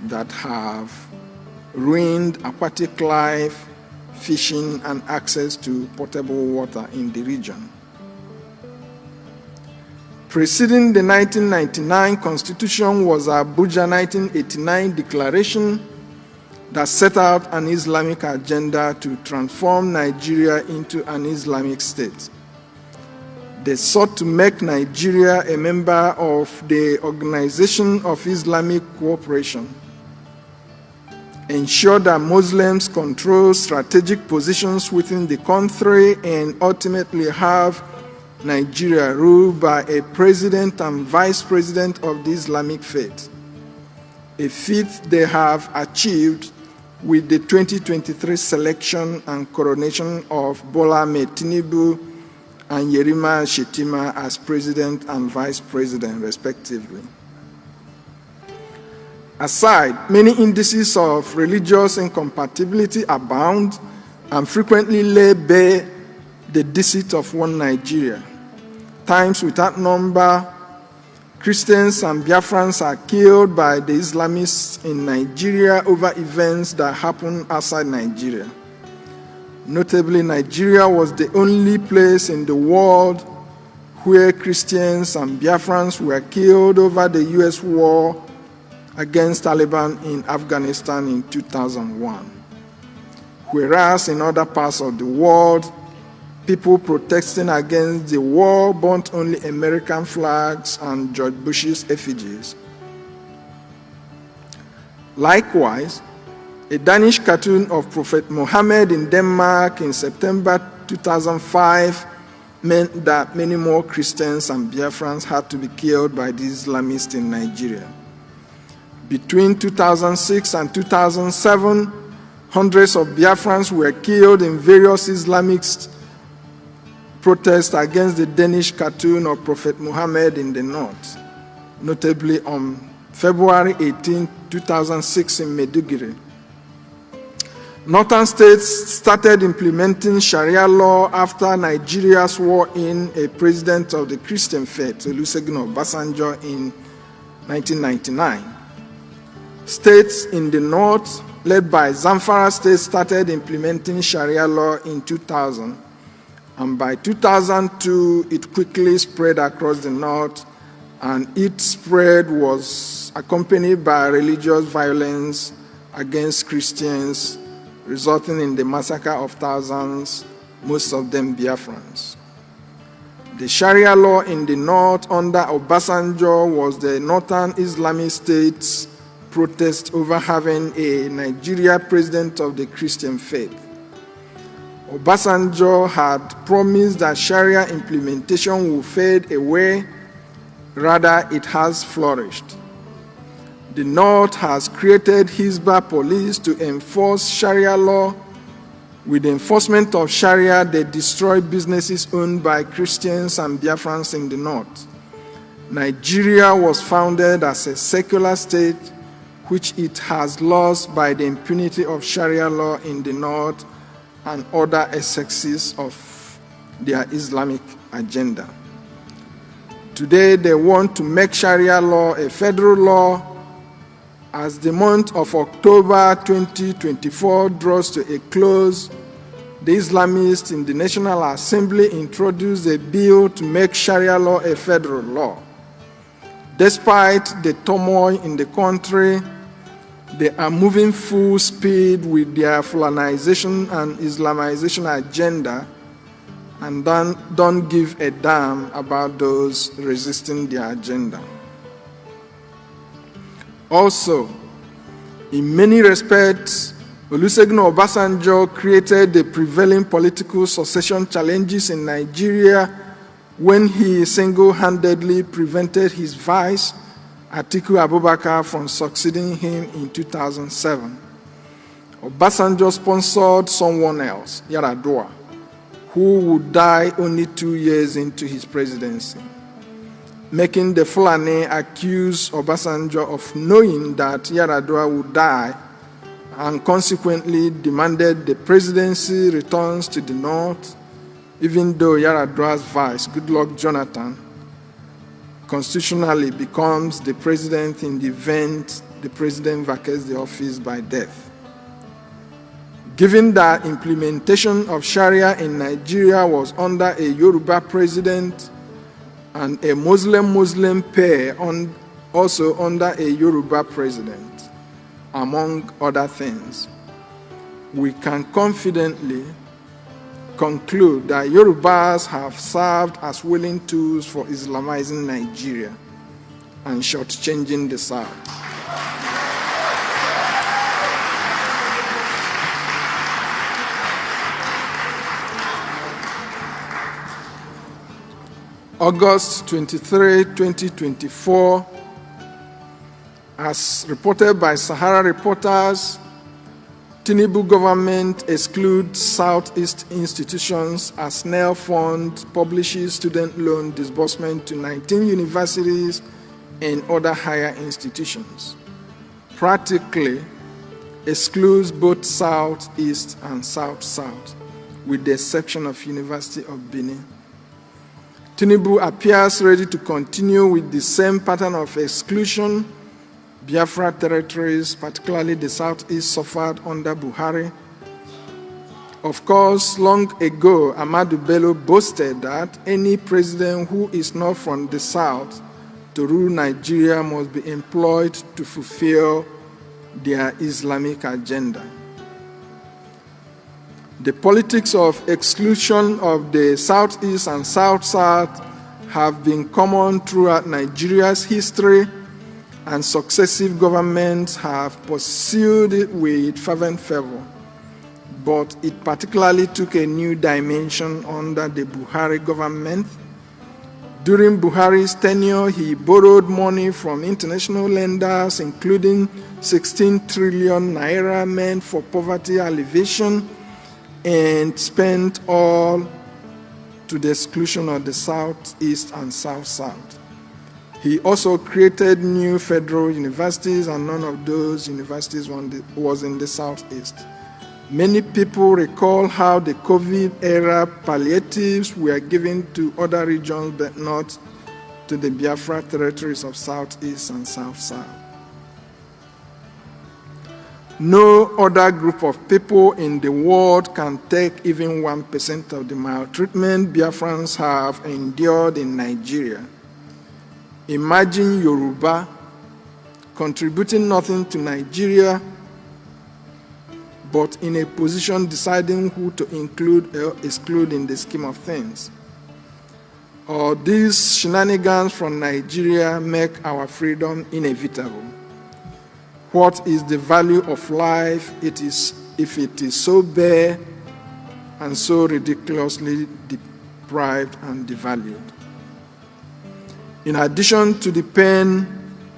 that have ruined aquatic life, fishing, and access to potable water in the region. Preceding the 1999 Constitution was Abuja 1989 Declaration that set out an Islamic agenda to transform Nigeria into an Islamic state. They sought to make Nigeria a member of the Organization of Islamic Cooperation, ensure that Muslims control strategic positions within the country, and ultimately have Nigeria ruled by a president and vice president of the Islamic faith, a feat they have achieved with the 2023 selection and coronation of Bola Ahmed Tinubu and Yerima Shetima as president and vice president, respectively. Aside, many indices of religious incompatibility abound and frequently lay bare the deceit of one Nigeria. Times without number, Christians and Biafrans are killed by the Islamists in Nigeria over events that happen outside Nigeria. Notably, Nigeria was the only place in the world where Christians and Biafrans were killed over the US war against Taliban in Afghanistan in 2001. Whereas in other parts of the world, people protesting against the war burnt only American flags and George Bush's effigies. Likewise, a Danish cartoon of Prophet Muhammad in Denmark in September 2005 meant that many more Christians and Biafrans had to be killed by the Islamists in Nigeria. Between 2006 and 2007, hundreds of Biafrans were killed in various Islamist protests against the Danish cartoon of Prophet Muhammad in the north, notably on February 18, 2006 in Maiduguri. Northern states started implementing Sharia law after Nigeria swore in a president of the Christian faith, Olusegun Obasanjo, in 1999. States in the north, led by Zamfara State, started implementing Sharia law in 2000. And by 2002, it quickly spread across the north, and its spread was accompanied by religious violence against Christians, resulting in the massacre of thousands, most of them Biafrans. The Sharia law in the north under Obasanjo was the northern Islamic states' protest over having a Nigeria president of the Christian faith. Obasanjo had promised that Sharia implementation will fade away, rather it has flourished. The North has created Hizbah police to enforce Sharia law. With the enforcement of Sharia, they destroy businesses owned by Christians and Biafrans in the North. Nigeria was founded as a secular state, which it has lost by the impunity of Sharia law in the North and other excesses of their Islamic agenda. Today, they want to make Sharia law a federal law. As the month of October 2024 draws to a close, the Islamists in the National Assembly introduced a bill to make Sharia law a federal law. Despite the turmoil in the country, they are moving full speed with their Finalization and Islamization agenda and don't give a damn about those resisting their agenda. Also, in many respects, Olusegun Obasanjo created the prevailing political succession challenges in Nigeria when he single-handedly prevented his vice, Atiku Abubakar, from succeeding him in 2007. Obasanjo sponsored someone else, Yar'Adua, who would die only 2 years into his presidency, making the Fulani accuse Obasanjo of knowing that Yar'Adua would die and consequently demanded the presidency returns to the north, even though Yar'Adua's vice, Goodluck Jonathan, constitutionally becomes the president in the event the president vacates the office by death. Given that implementation of Sharia in Nigeria was under a Yoruba president and a Muslim pair also under a Yoruba president, among other things, we can confidently conclude that Yorubas have served as willing tools for Islamizing Nigeria and shortchanging the South. August 23, 2024, as reported by Sahara Reporters, Tinubu government excludes Southeast institutions as NEL Fund publishes student loan disbursement to 19 universities and other higher institutions. Practically excludes both Southeast and South-South, with the exception of University of Benin. Tinubu appears ready to continue with the same pattern of exclusion Biafra territories, particularly the Southeast, suffered under Buhari. Of course, long ago, Ahmadu Bello boasted that any president who is not from the South to rule Nigeria must be employed to fulfill their Islamic agenda. The politics of exclusion of the Southeast and South-South have been common throughout Nigeria's history, and successive governments have pursued it with fervent fervor. But it particularly took a new dimension under the Buhari government. During Buhari's tenure, he borrowed money from international lenders, including 16 trillion naira meant for poverty alleviation, and spent all to the exclusion of the Southeast and South-South. He also created new federal universities, and none of those universities was in the Southeast. Many people recall how the COVID-era palliatives were given to other regions, but not to the Biafra territories of Southeast and South-South. No other group of people in the world can take even 1% of the maltreatment Biafrans have endured in Nigeria. Imagine Yoruba contributing nothing to Nigeria, but in a position deciding who to include or exclude in the scheme of things. Or these shenanigans from Nigeria make our freedom inevitable. What is the value of life if it is so bare and so ridiculously deprived and devalued? In addition to the pain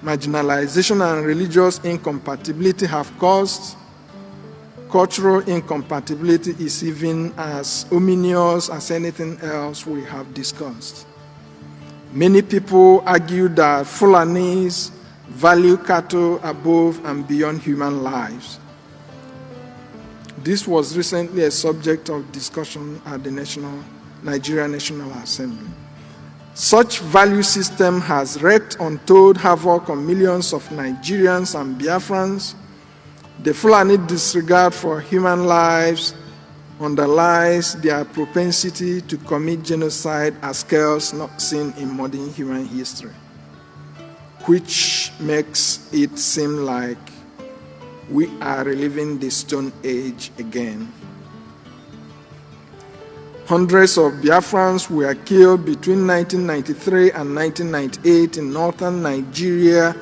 marginalization and religious incompatibility have caused, cultural incompatibility is even as ominous as anything else we have discussed. Many people argue that Fulanis value cattle above and beyond human lives. This was recently a subject of discussion at the Nigeria National Assembly. Such value system has wreaked untold havoc on millions of Nigerians and Biafrans. The Fulani disregard for human lives underlies their propensity to commit genocide as scales not seen in modern human history, which makes it seem like we are reliving the Stone Age again. Hundreds of Biafrans were killed between 1993 and 1998 in northern Nigeria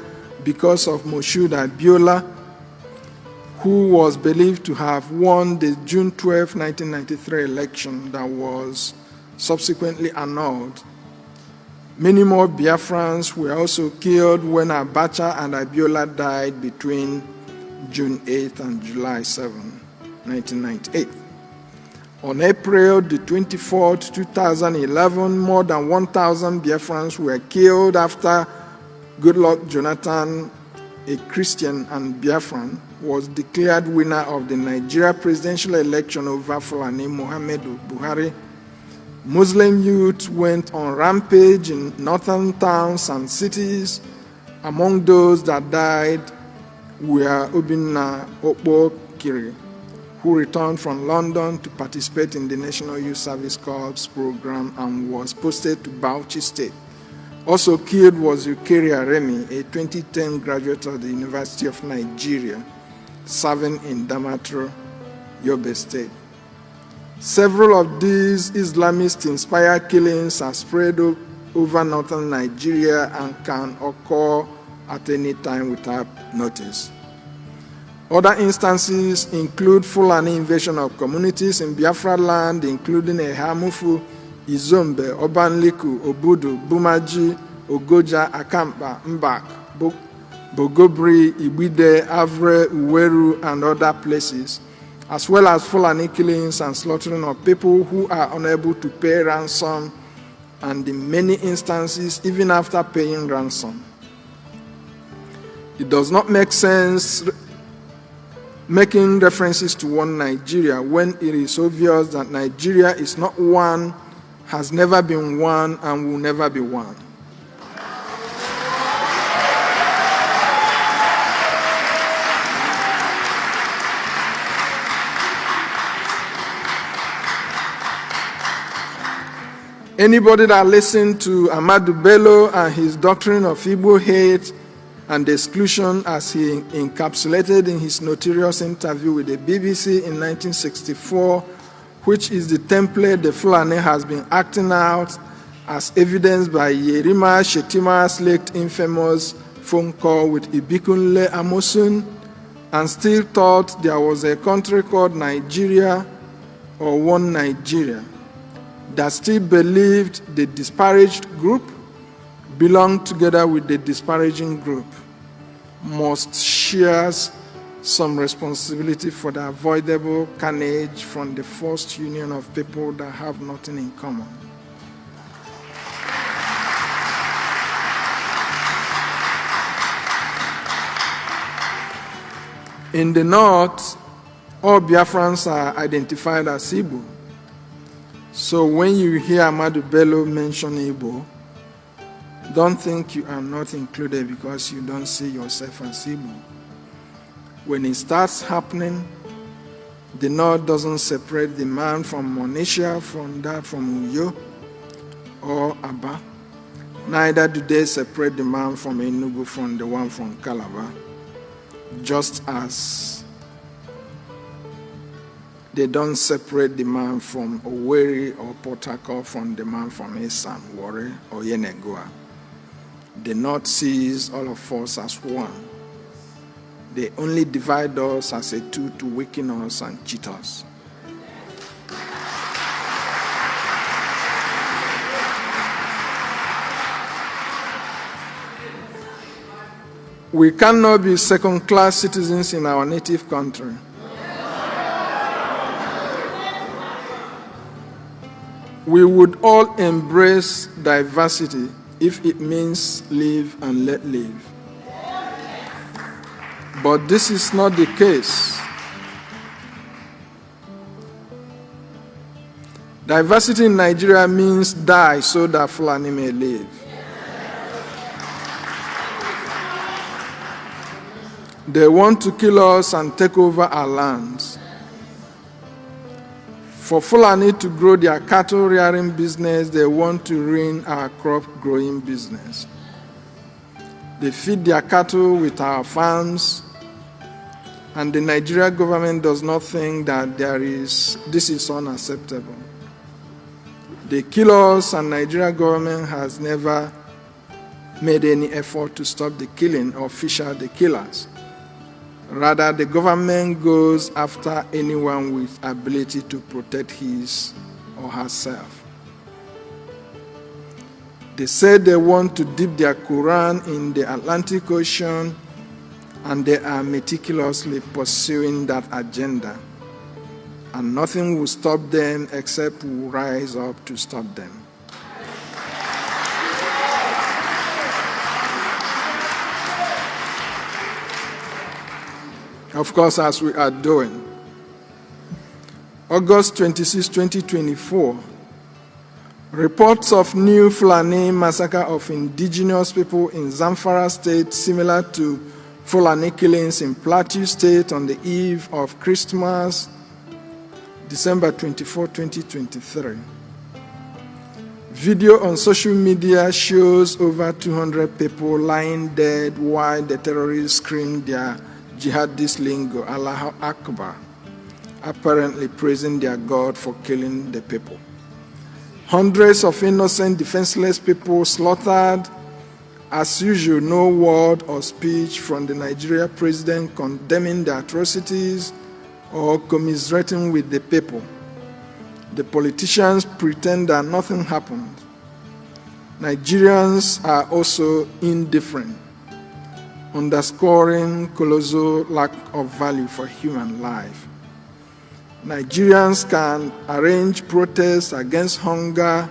because of Moshood Abiola, who was believed to have won the June 12, 1993 election that was subsequently annulled. Many more Biafrans were also killed when Abacha and Abiola died between June 8 and July 7, 1998. On April the 24th, 2011, more than 1,000 Biafrans were killed after Goodluck Jonathan, a Christian and Biafran, was declared winner of the Nigeria presidential election over Fulani Muhammadu Buhari. Muslim youth went on rampage in northern towns and cities. Among those that died were Obinna Okpo Kiri, who returned from London to participate in the National Youth Service Corps program and was posted to Bauchi State. Also killed was Ukeria Remi, a 2010 graduate of the University of Nigeria, serving in Damaturu, Yobe State. Several of these Islamist-inspired killings are spread over northern Nigeria and can occur at any time without notice. Other instances include Fulani invasion of communities in Biafra land, including Ehamufu, Izombe, Obanliku, Obudu, Bumaji, Ogoja, Akampa, Mbak, Bogobri, Ibide, Avre, Uweru, and other places, as well as Fulani killings and slaughtering of people who are unable to pay ransom, and in many instances, even after paying ransom. It does not make sense making references to one Nigeria when it is obvious that Nigeria is not one, has never been one, and will never be one. Anybody that listened to Ahmadu Bello and his doctrine of Igbo hate and exclusion as he encapsulated in his notorious interview with the BBC in 1964, which is the template the Fulani has been acting out, as evidenced by Yerima Shetima's late infamous phone call with Ibikunle Amosun, and still thought there was a country called Nigeria or one Nigeria, that still believed the disparaged group belonged together with the disparaging group, must share some responsibility for the avoidable carnage from the forced union of people that have nothing in common. In the north, all Biafrans are identified as Igbo. So when you hear Ahmadu Bello mention Igbo, don't think you are not included because you don't see yourself as Igbo. When it starts happening, the North doesn't separate the man from Monisha from that from Uyo or Aba. Neither do they separate the man from Enugu from the one from Calabar, just as they don't separate the man from Owerri or Port Harcourt from the man from Esan, Warri, or Yenagoa. The North sees all of us as one. They only divide us as a tool to weaken us and cheat us. We cannot be second-class citizens in our native country. We would all embrace diversity if it means live and let live. But this is not the case. Diversity in Nigeria means die so that Fulani may live. They want to kill us and take over our lands. For Fulani to grow their cattle rearing business, they want to ruin our crop growing business. They feed their cattle with our farms, and the Nigerian government does not think that this is unacceptable. They kill us, and Nigerian government has never made any effort to stop the killing or fish out the killers. Rather, the government goes after anyone with ability to protect his or herself. They said they want to dip their Quran in the Atlantic Ocean, and they are meticulously pursuing that agenda. And nothing will stop them except we will rise up to stop them. Of course, as we are doing. August 26, 2024, reports of new Fulani massacre of indigenous people in Zamfara State, similar to Fulani killings in Plateau State on the eve of Christmas, December 24, 2023. Video on social media shows over 200 people lying dead while the terrorists scream their jihadist lingo, Allahu Akbar, apparently praising their God for killing the people. Hundreds of innocent, defenseless people slaughtered. As usual, no word or speech from the Nigerian president condemning the atrocities or commiserating with the people. The politicians pretend that nothing happened. Nigerians are also indifferent, underscoring colossal lack of value for human life. Nigerians can arrange protests against hunger,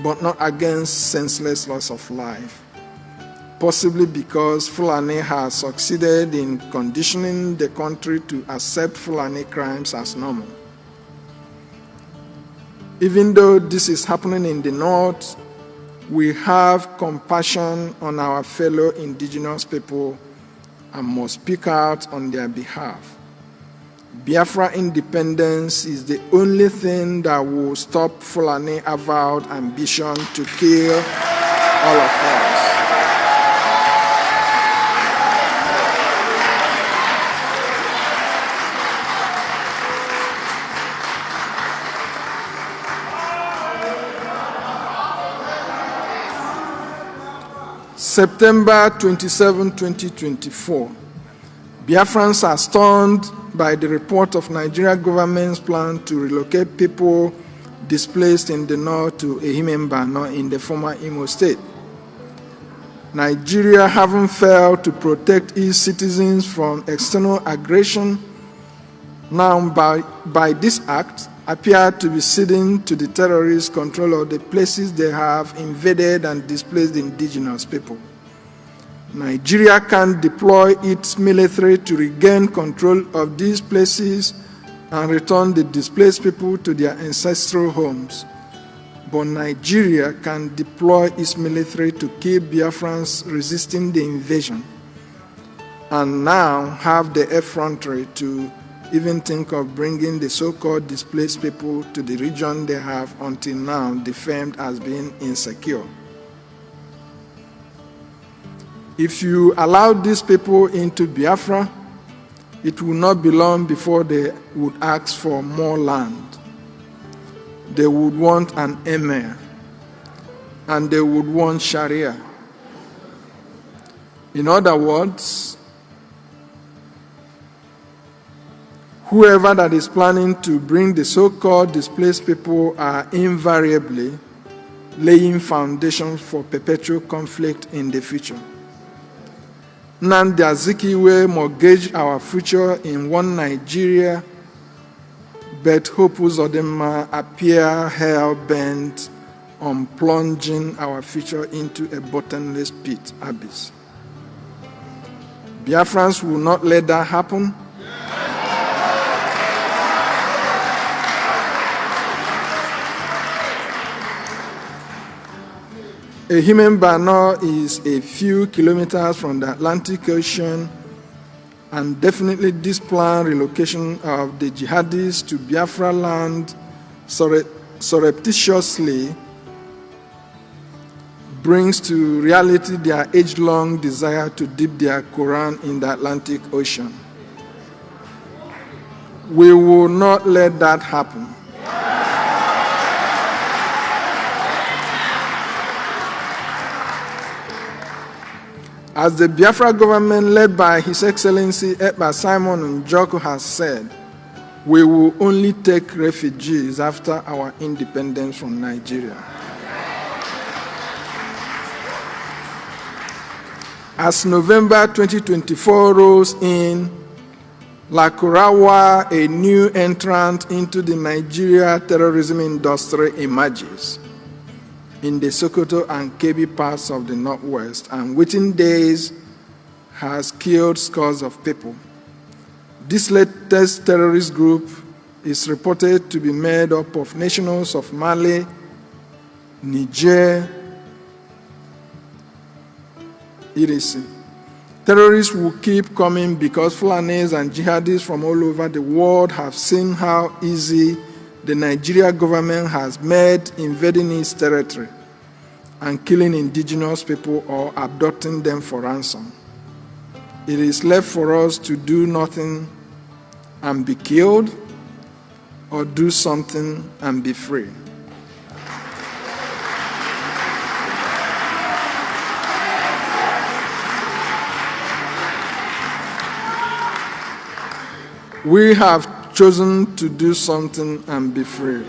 but not against senseless loss of life, possibly because Fulani has succeeded in conditioning the country to accept Fulani crimes as normal. Even though this is happening in the north, we have compassion on our fellow indigenous people and must speak out on their behalf. Biafra independence is the only thing that will stop Fulani avowed ambition to kill all of us. September 27, 2024. Biafrans are stunned by the report of Nigeria government's plan to relocate people displaced in the north to Ehimembano in the former Imo State. Nigeria having failed to protect its citizens from external aggression, now by this act appear to be ceding to the terrorists control of the places they have invaded and displaced indigenous people. Nigeria can deploy its military to regain control of these places and return the displaced people to their ancestral homes. But Nigeria can deploy its military to kill Biafrans resisting the invasion, and now have the effrontery to even think of bringing the so-called displaced people to the region they have until now defamed as being insecure. If you allow these people into Biafra, it will not be long before they would ask for more land. They would want an emir, and they would want Sharia. In other words, whoever that is planning to bring the so-called displaced people are invariably laying foundations for perpetual conflict in the future. Nnamdi Azikiwe mortgaged our future in one Nigeria, but Hope Uzodinma appear hell-bent on plunging our future into a bottomless pit abyss. Biafrans will not let that happen. Ehimen-Bano is a few kilometers from the Atlantic Ocean, and definitely this planned relocation of the jihadists to Biafra land surreptitiously brings to reality their age-long desire to dip their Quran in the Atlantic Ocean. We will not let that happen. As the Biafra government led by His Excellency Ekpa Simon Njoku has said, we will only take refugees after our independence from Nigeria. As November 2024 rolls in, Lakurawa, a new entrant into the Nigeria terrorism industry, emerges in the Sokoto and Kebbi parts of the Northwest, and within days has killed scores of people. This latest terrorist group is reported to be made up of nationals of Mali, Niger, etc. Terrorists will keep coming because Fulanis and jihadists from all over the world have seen how easy the Nigeria government has made invading its territory and killing indigenous people or abducting them for ransom. It is left for us to do nothing and be killed, or do something and be free. We have chosen to do something and be free.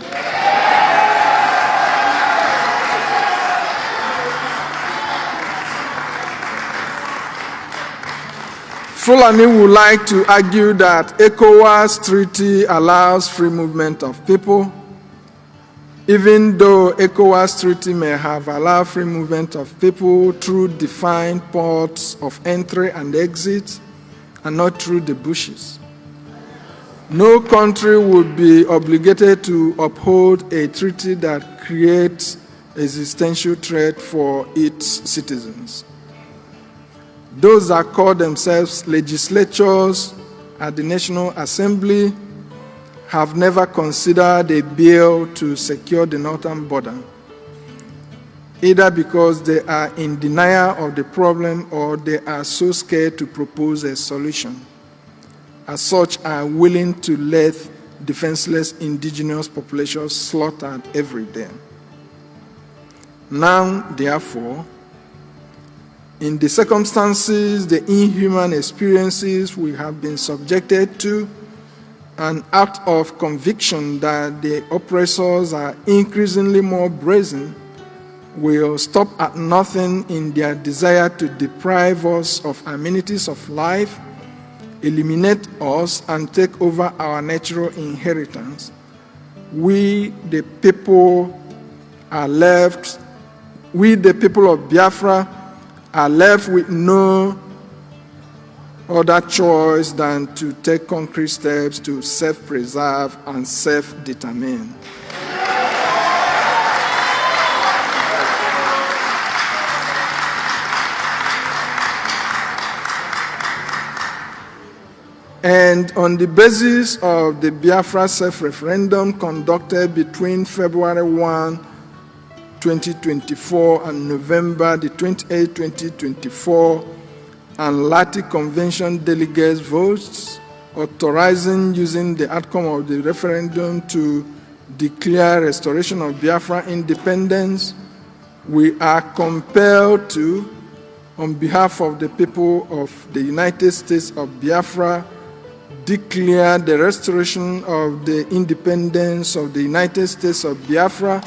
Fulani would like to argue that ECOWAS treaty allows free movement of people, even though ECOWAS treaty may have allowed free movement of people through defined ports of entry and exit, and not through the bushes. No country would be obligated to uphold a treaty that creates existential threat for its citizens. Those that call themselves legislatures at the National Assembly have never considered a bill to secure the northern border, either because they are in denial of the problem or they are so scared to propose a solution. As such, are willing to let defenseless indigenous populations slaughtered every day. Now, therefore, in the circumstances, the inhuman experiences we have been subjected to, and out of conviction that the oppressors are increasingly more brazen, will stop at nothing in their desire to deprive us of amenities of life, eliminate us, and take over our natural inheritance. We, the people of Biafra, are left with no other choice than to take concrete steps to self-preserve and self-determine. And on the basis of the Biafra self-referendum conducted between February 1, 2024 and November the 28th, 2024, and Lati Convention delegates votes authorizing using the outcome of the referendum to declare restoration of Biafra independence, we are compelled to, on behalf of the people of the United States of Biafra, declare the restoration of the independence of the United States of Biafra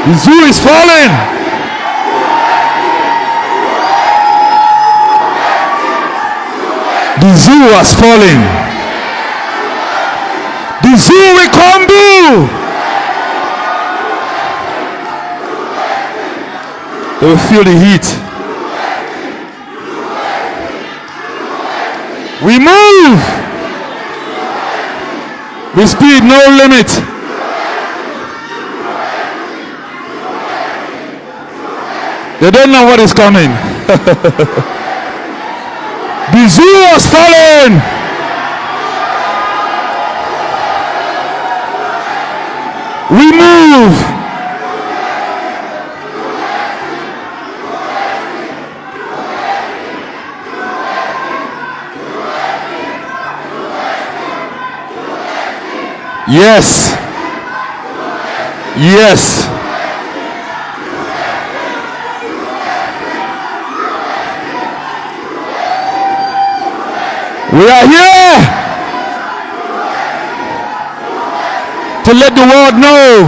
The zoo is falling. The zoo has fallen. The zoo will crumble. They will feel the heat. We move. With speed, no limit. They don't know what is coming. The zoo has fallen. We move. Yes. Yes. We are here to let the world know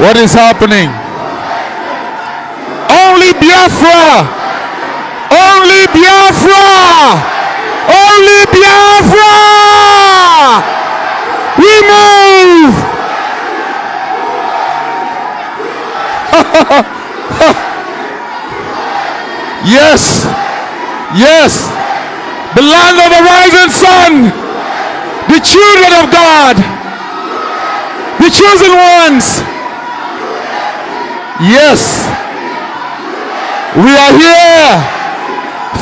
what is happening. Only Biafra! Only Biafra! Only Biafra! We move! Yes! Yes, the land of the rising sun, the children of God, the chosen ones. Yes, we are here.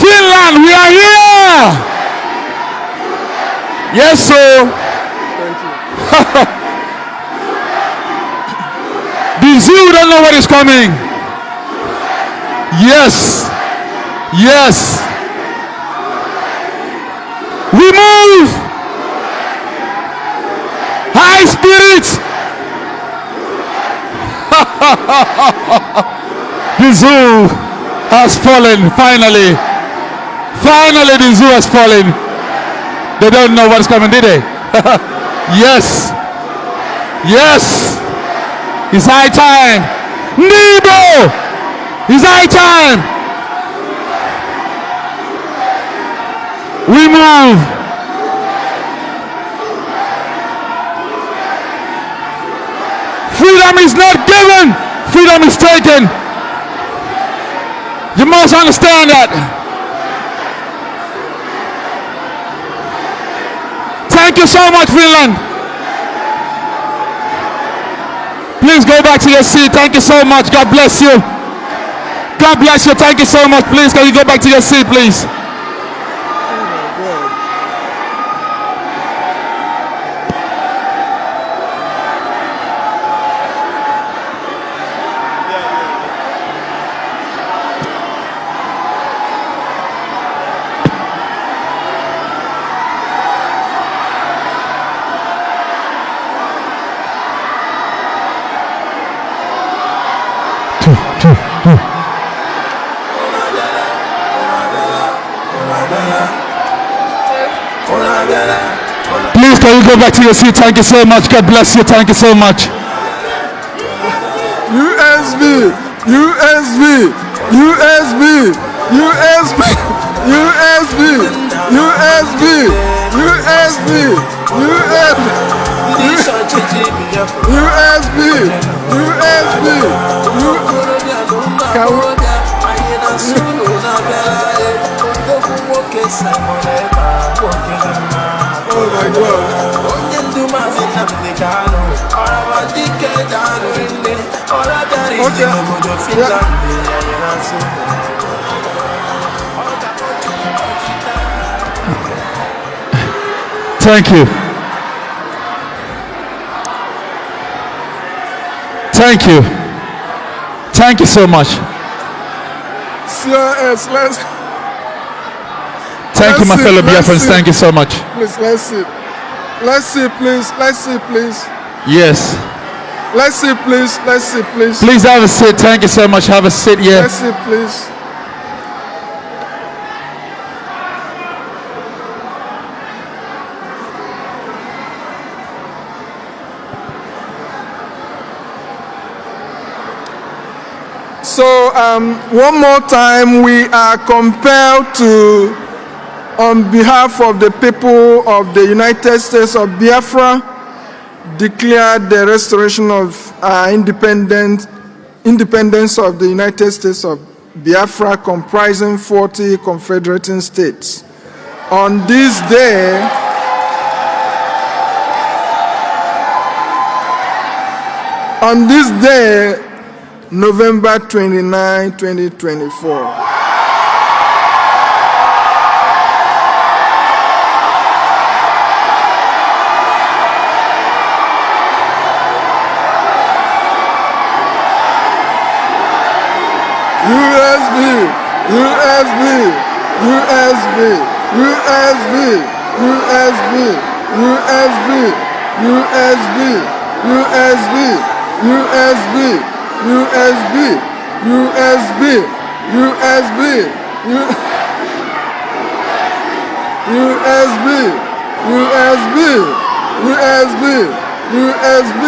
Finland, we are here. Yes, sir. The zoo don't know what is coming. Yes, yes. We move! High spirits! The zoo has fallen, finally. Finally the zoo has fallen. They don't know what's coming, did they? Yes. Yes. It's high time. Nebo! It's high time. We move. Freedom is not given. Freedom is taken. You must understand that. Thank you so much, Finland. Please go back to your seat. Thank you so much. God bless you. God bless you. Thank you so much. Please, can you go back to your seat, please? Please, can you go back to your seat? Thank you so much. God bless you. Thank you so much. USB, USB, USB, USB, USB, USB, USB, USB, USB, oh my God. Okay. Yeah. Thank you. Thank you. Thank you so much. COS, Thank you, my fellow Biafrans. Thank you so much. Please, let's see. Let's see, please. Let's see, please. Yes. Let's see, please. Let's see, please. Please have a seat. Thank you so much. Have a seat. Yeah. Let's see, please. So, one more time, we are compelled to, on behalf of the people of the United States of Biafra, declare the restoration of independence of the United States of Biafra, comprising 40 confederating states. On this day, November 29, 2024. USB, USB, USB, USB, USB, USB, USB, USB, USB, USB, USB, USB, USB, USB, USB, USB.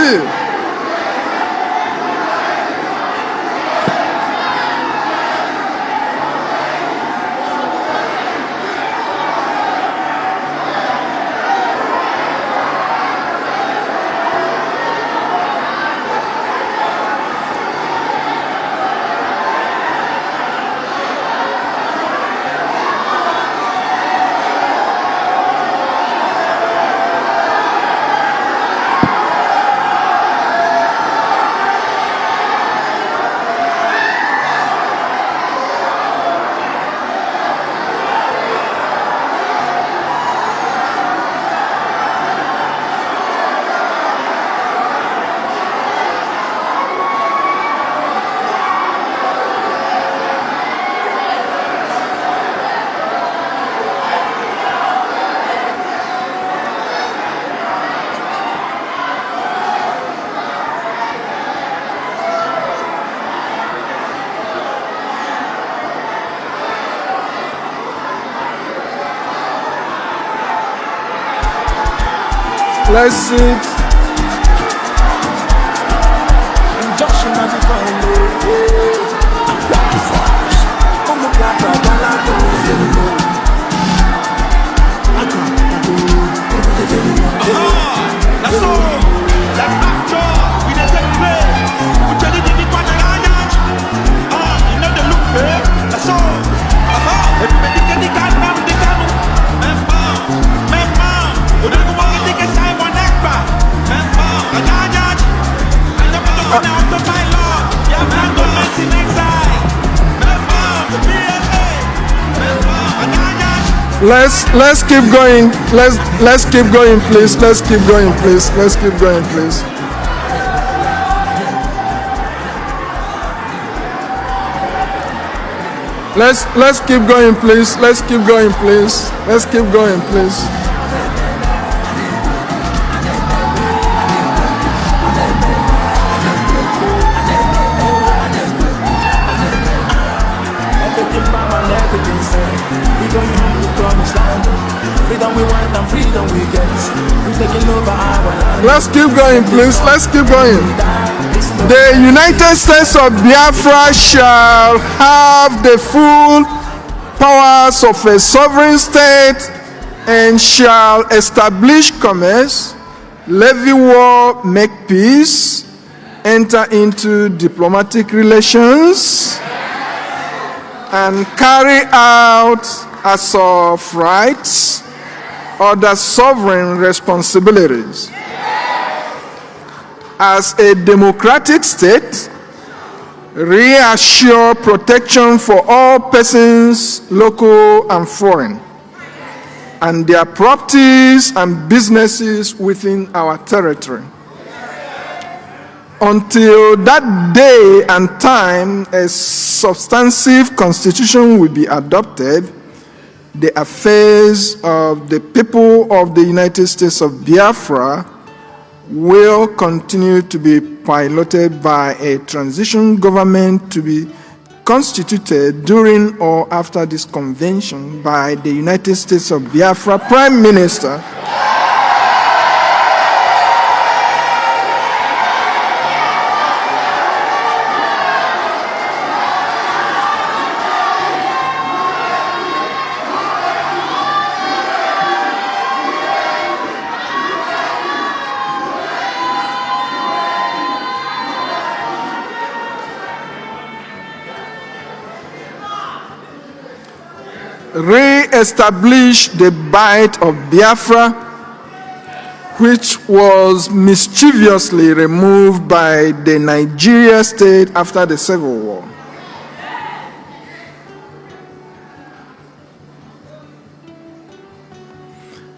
Let's sit. That's all. That actor, we dey take play. We tell you the one you know the look, eh? That's all. Everybody get the gun now, the gun. Member. We don't go want to take a time on that back. Member. I never know now to my lord. Yeah, man, don't mess in exile. Member. The BLA. Member. Let's keep going. Let's keep going, please. Let's keep going, please. Let's keep going, please. Let's keep going, please. Let's keep going, please. Let's keep going, please. Let's keep going, please. Let's keep going. The United States of Biafra shall have the full powers of a sovereign state and shall establish commerce, levy war, make peace, enter into diplomatic relations, and carry out as of rights other sovereign responsibilities. As a democratic state, reassure protection for all persons, local and foreign, and their properties and businesses within our territory. Until that day and time, a substantive constitution will be adopted, the affairs of the people of the United States of Biafra will continue to be piloted by a transition government to be constituted during or after this convention by the United States of Biafra Prime Minister. Re-establish the Bight of Biafra, which was mischievously removed by the Nigeria state after the Civil War.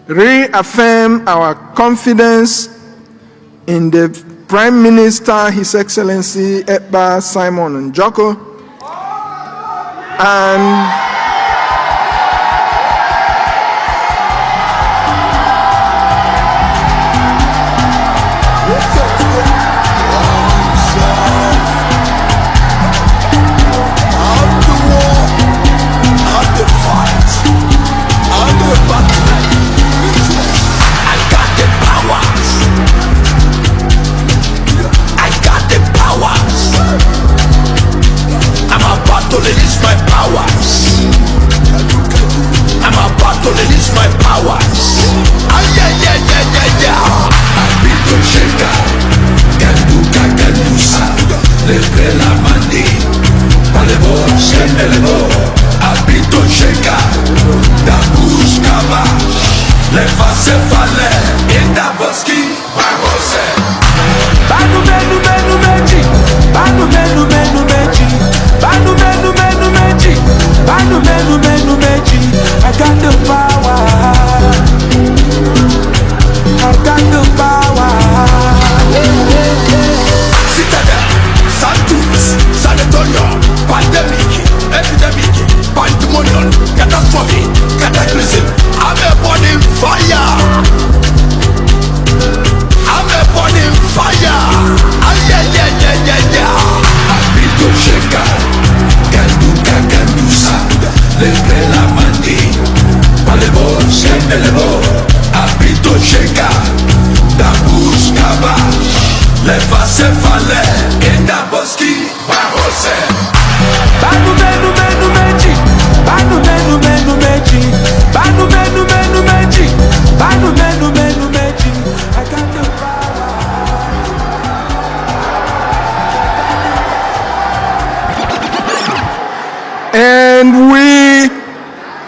Reaffirm our confidence in the Prime Minister, His Excellency Ekpa Simon Njoko, and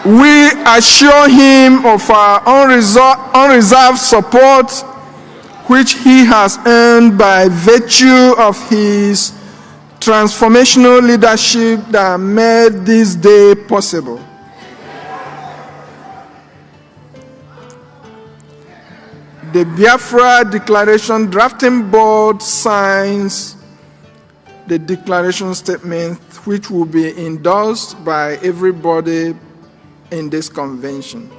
we assure him of our unreserved support, which he has earned by virtue of his transformational leadership that made this day possible. The Biafra Declaration Drafting Board signs the declaration statement, which will be endorsed by everybody in this convention.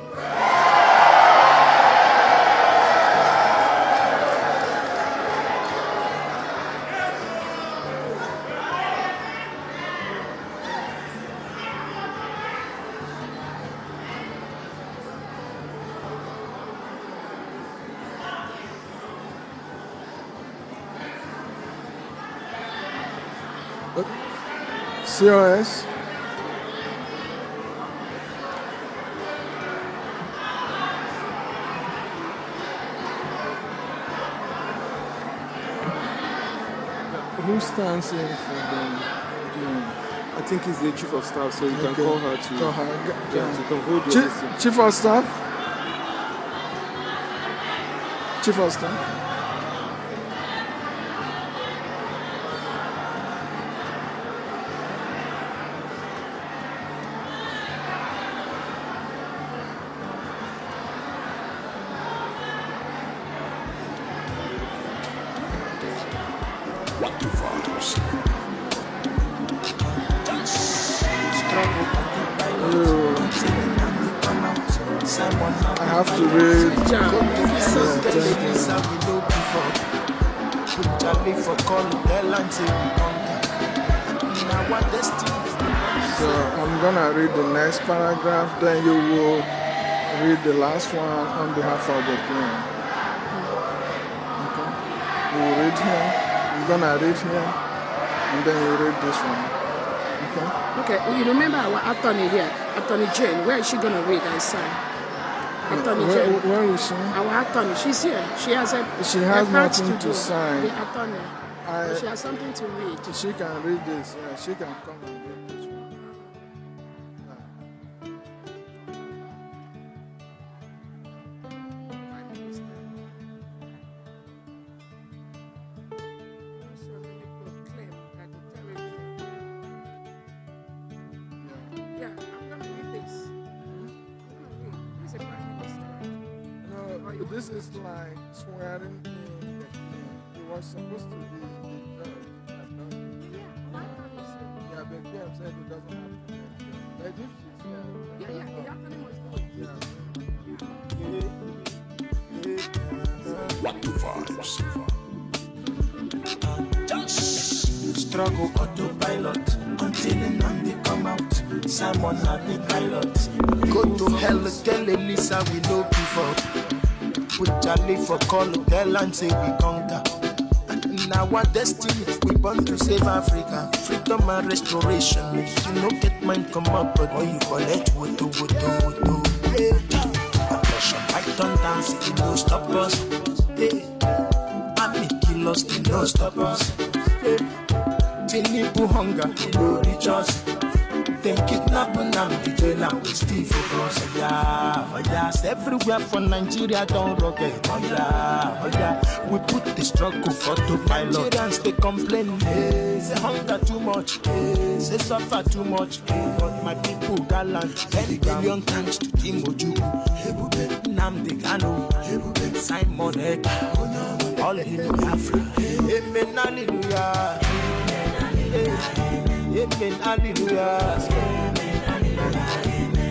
COS. Who stands in for them? I think he's the chief of staff, so you can call her to. Call her. Yeah, to conclude your listen. Chief of staff. Chief of staff. I have to read. So I'm gonna read the next paragraph, then you will read the last one on behalf of the plan. Okay. You will read here. I'm gonna read here, and then you read this one. Okay. Okay, you remember our attorney here, Attorney Jane. Where is she going to read and sign? Attorney Jane. Where is she? Our attorney, she's here. She has a She has a part nothing to do. sign. The attorney. She has something to read. She can read this. Yeah, she can come and read this one. This is like swearing in. It was supposed to be the judge that does it. Yeah, but Kim said it doesn't have to be. But if she's here, The attorney must do it. Struggle autopilot until Nandi come out. Simon not the pilot. Go to hell, tell Elisa we no give up. Put Charlie for call, tell and say we conquer. In our destiny, we born to save Africa. Freedom and restoration. If you no get mine, come up, but all you collect, woto. Hey, oppression, Python dance, it no stop us. Hey, army kill us, they no stop us. Hey, Tinibu hunger, they no reach us. Them kidnap and the jail and we still focus. Oh yeah, everywhere from Nigeria down rugged. Oh yeah, we put the struggle for the pilot. Nigerians they complain, say hunger too much, say suffer too much. But my people gallant, 10 billion thanks to Timojuku, Nnamdi Kanu, Simon Ekpa, all in Biafra. Amen, hallelujah. Amen, hallelujah.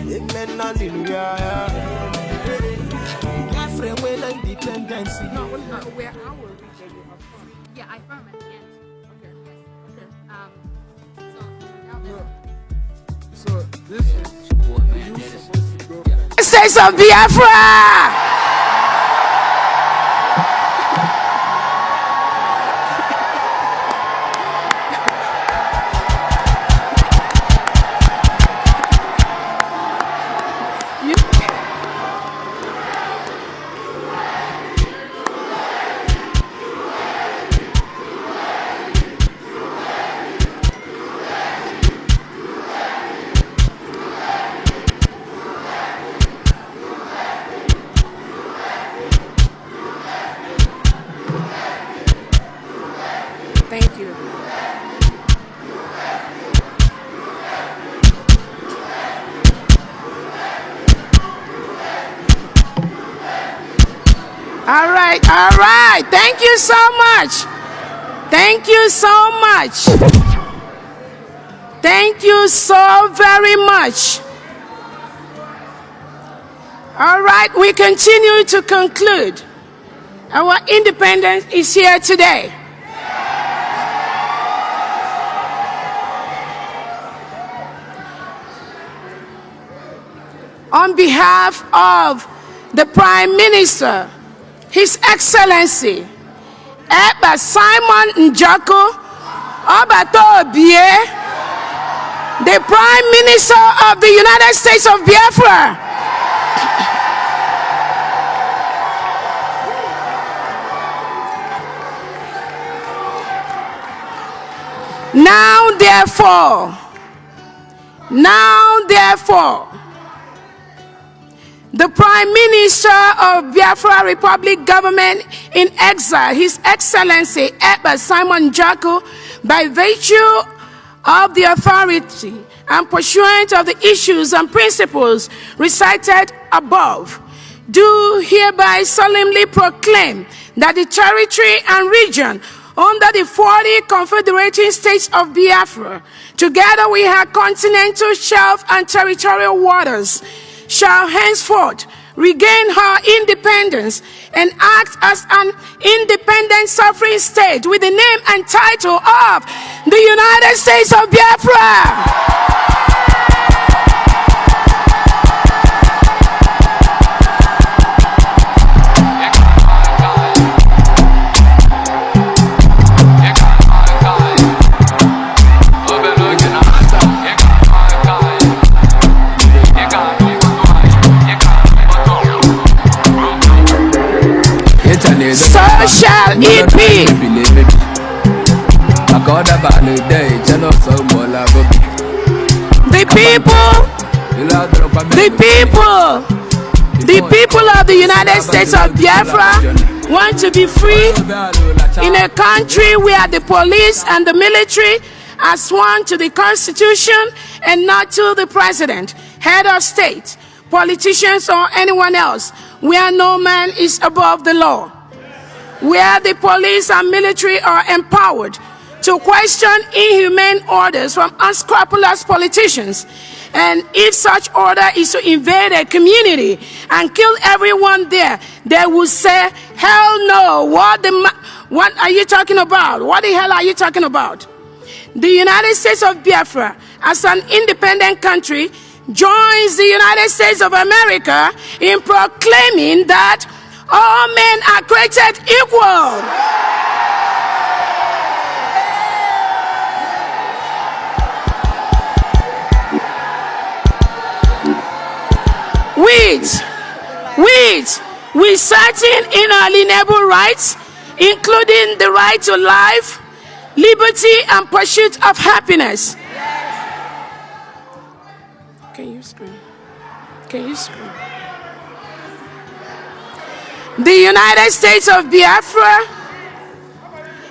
Amen, hallelujah. Biafra when independence. No, where our region you are from. Yeah, I affirm at the end. Okay. Yes. Okay. So this is supposed to go. States of Biafra! Thank you. All right. Thank you so much. Thank you so much. Thank you so very much. All right, we continue to conclude. Our independence is here today. On behalf of the Prime Minister, His Excellency, Eba Simon Njako, Obatobie, the Prime Minister of the United States of Biafra. Now therefore, the Prime Minister of Biafra Republic Government in exile, His Excellency Eba Simon Jacko, by virtue of the authority and pursuant of the issues and principles recited above, do hereby solemnly proclaim that the territory and region under the 40 confederating states of Biafra, together with her continental shelf and territorial waters, shall henceforth regain her independence and act as an independent sovereign state with the name and title of the United States of Biafra. So shall it be. The people of the United States of Biafra want to be free in a country where the police and the military are sworn to the Constitution and not to the president, head of state, politicians, or anyone else, where no man is above the law, where the police and military are empowered to question inhumane orders from unscrupulous politicians. And if such order is to invade a community and kill everyone there, they will say, hell no, what are you talking about? What the hell are you talking about? The United States of Biafra, as an independent country, joins the United States of America in proclaiming that all men are created equal. With certain inalienable rights, including the right to life, liberty, and pursuit of happiness. Can you scream? The United States of Biafra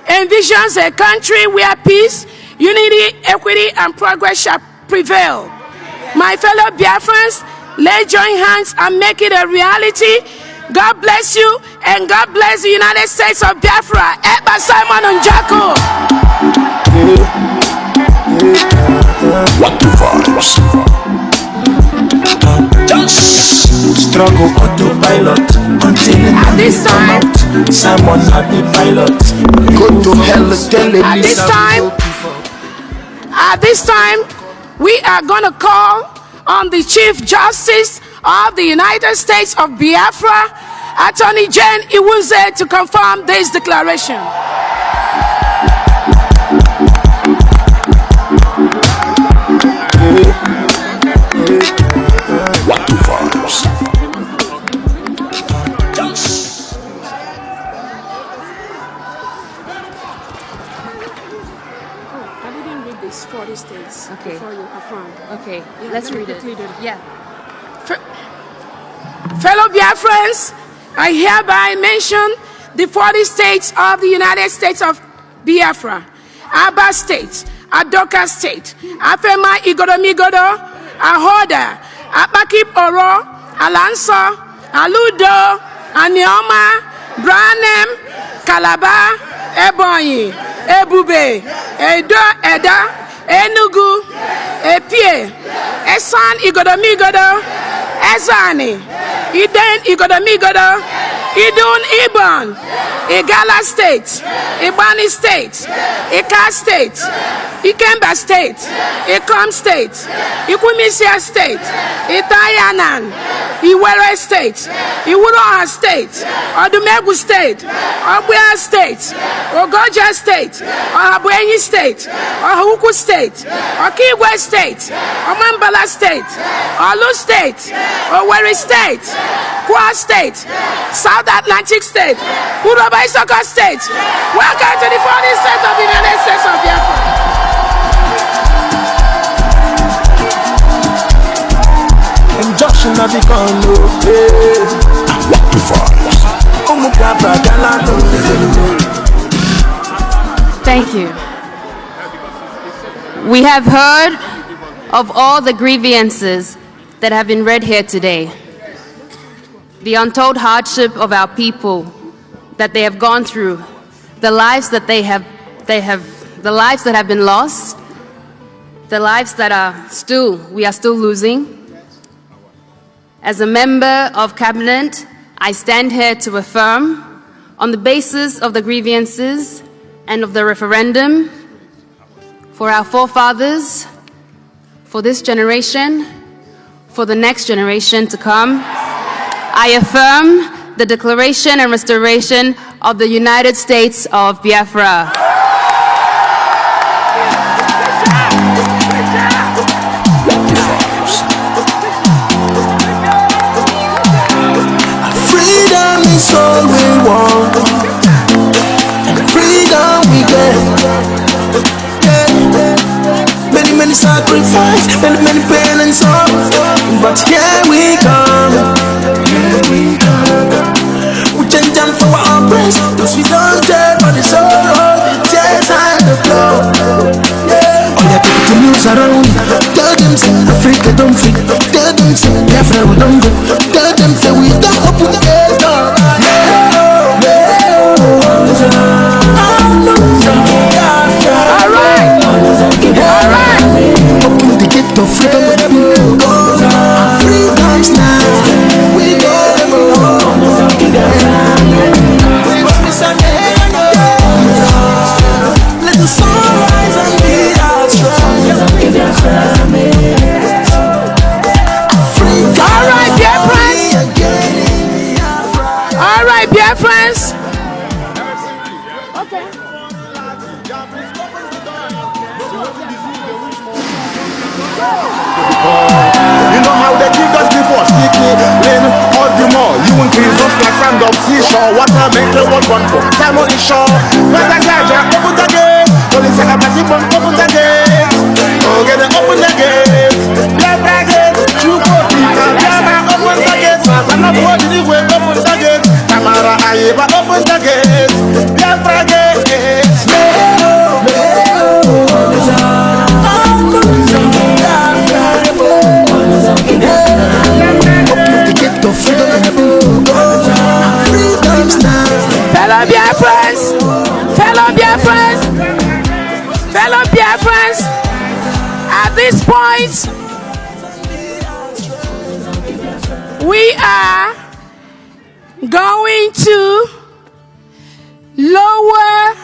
envisions a country where peace, unity, equity, and progress shall prevail. My fellow Biafrans, let's join hands and make it a reality. God bless you, and God bless the United States of Biafra. Eba Simon Njako. What the vibes? Just struggle autopilot until at this time, Simon had the pilot. Go to hell, tell him At this time, we are going to call on the Chief Justice of the United States of Biafra, Attorney Jane Iwunze, to confirm this declaration. What the vibes? I didn't read this 40 states before you affirmed. Okay, let's read it. Yeah. Fellow Biafrans, I hereby mention the 40 states of the United States of Biafra: Aba State, Adoka State, Afema Igodomigodo, Ahoda, Abakip Oro, Alanso, Aludo, Anioma, Branem, Calabar, Ebonyi, Ebube, Edo Eda, Enugu, Epie, Esan Igodomigodo, Ezani, Iden Igodomigodo, Idun Ibon, Igala State, Ibani State, Ika State, Ikemba State, Ikom State, Ikumisia State, Itayanan, Iwere State, Iwuroha State, Odumegu State, Obuya State, Ogoja State, Ohabuenyi State, Ohuku State, Okigwe State, Omambala State, Olu State, Owerri State, Kwa State, South Atlantic State, Uroba Isoko State. Welcome to the 40th state of the United States of Biafra. Injunction of the Congo, Thank you. We have heard of all the grievances that have been read here today. The untold hardship of our people that they have gone through, the lives that the lives that have been lost, the lives that we are still losing. As a member of cabinet, I stand here to affirm, on the basis of the grievances and of the referendum, for our forefathers, for this generation, for the next generation to come, I affirm the declaration and restoration of the United States of Biafra. Freedom is all we want, and freedom we get. Many sacrifice, many pain and sorrow, but here we come. We change them for our praise, cause we don't care for the sorrow, the tears and the blood. All the people to lose around, tell them say Africa don't fit, tell them say Biafra we don't go, tell them say we don't open the gate. Alright, open the gate of freedom and people go. Freedom's now, we go. Let the sun rise and be our strong. Alright, dear friends. Alright, dear friends. You know how they give us before speaking, then all the more you increase us like sand of seashore. Water make the world run for time on the shore. But I got you, open the gate. Police have a simple open the gate. Oh, get it, open the gate. Biafra gate, you go deep. Biafra open the gate. I'm not holding the way, open the gate. Tamara Ayeba open the gate. Biafra gate. Fellow Biafrans, fellow Biafrans, fellow Biafrans, at this point, we are going to lower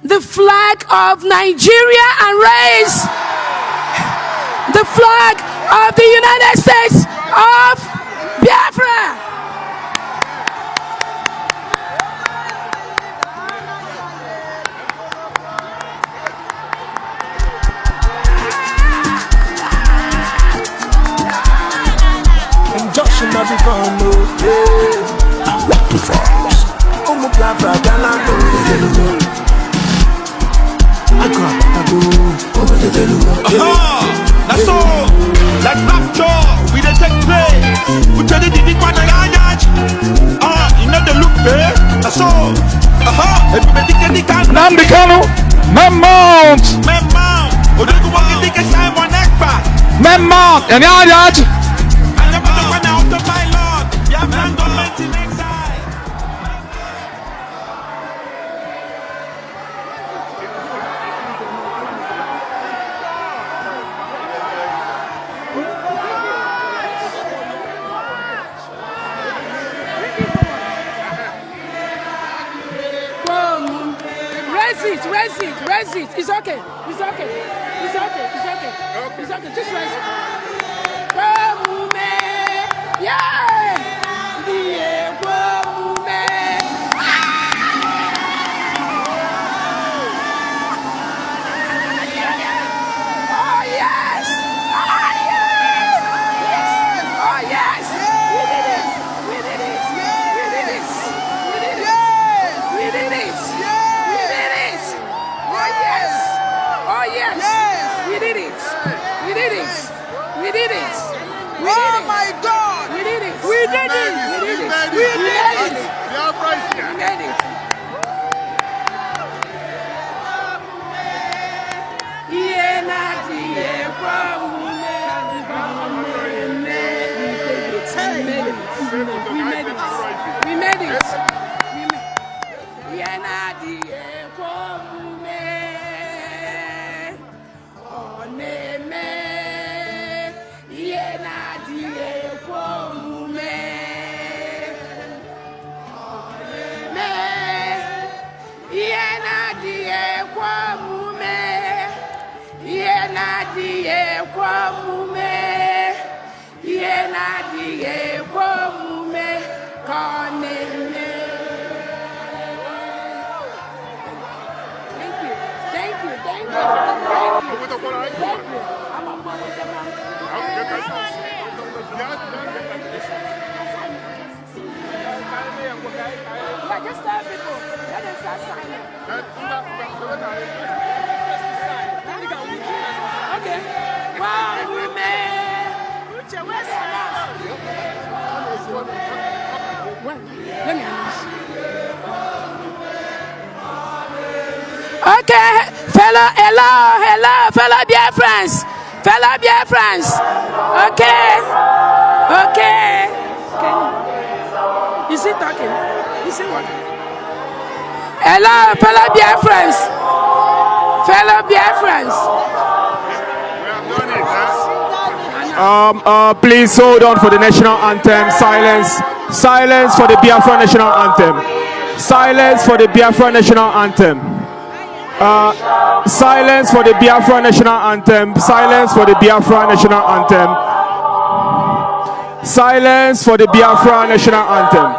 the flag of Nigeria and raise the flag of the United States of Biafra. Injunction of the Congo, That's all. Like rapture, we dey take place. We tell you the big one you know the look there. That's all. Everybody can the can. Nnamdi Kanu, Mount, Odegu wagi dike Simon Ekpa. Mount, and Yajaj. I never took one out of my lord. You have done government in exile. Raise it. It's okay. It's okay. It's okay. It's okay. It's okay. Just raise it. Yeah. Oh my God! We did it! We did it! We did it! Biafra is here! We made it! We made it! Just tell people. Let them start signing. Okay. One woman. Where's let me ask. Okay, fellow Biafrans. Okay. Is he talking? Is he what? Hello, fellow Biafrans. Please hold on for the national anthem. Silence for the Biafra national anthem. Silence for the Biafra national anthem. Silence for the Biafra national anthem. Silence for the Biafra national anthem. Silence for the Biafra national anthem.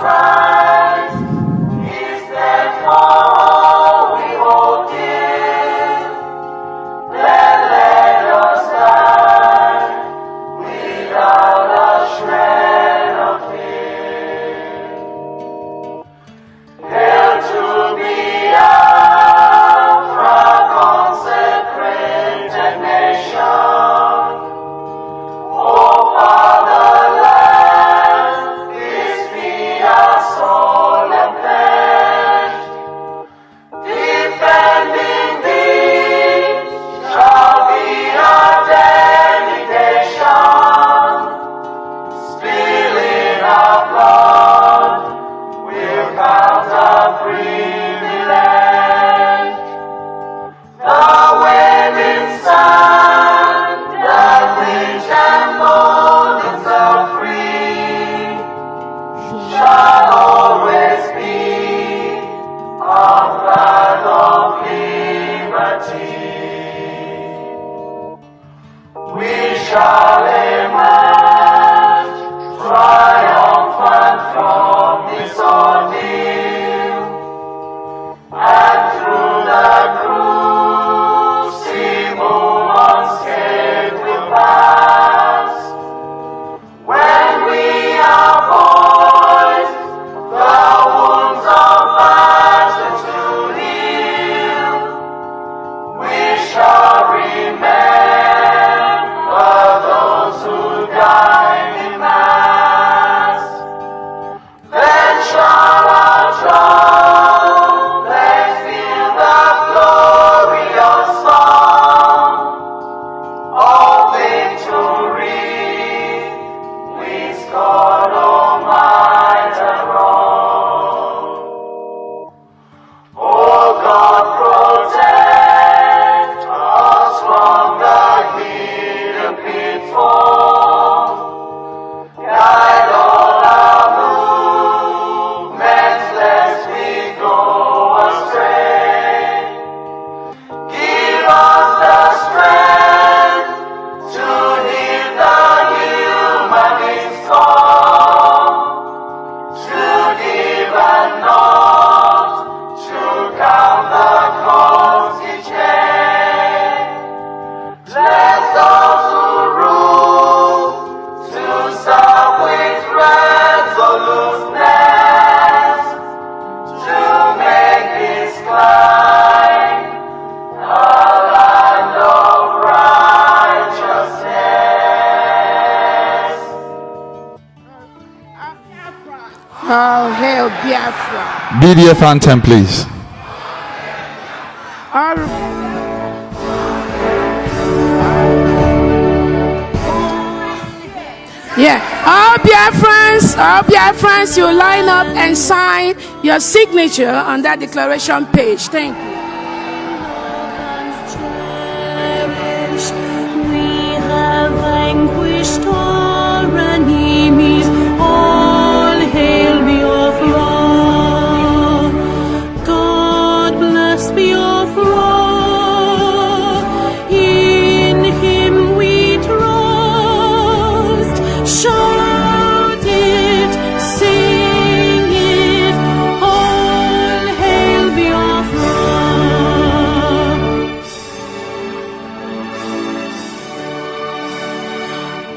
Remember those Biafra. BDF anthem, please. All Biafrans, you line up and sign your signature on that declaration page. Thank you. We have vanquished our enemies. All hail Biafra. God bless Biafra. In Him we trust. Shout it, sing it. All hail Biafra.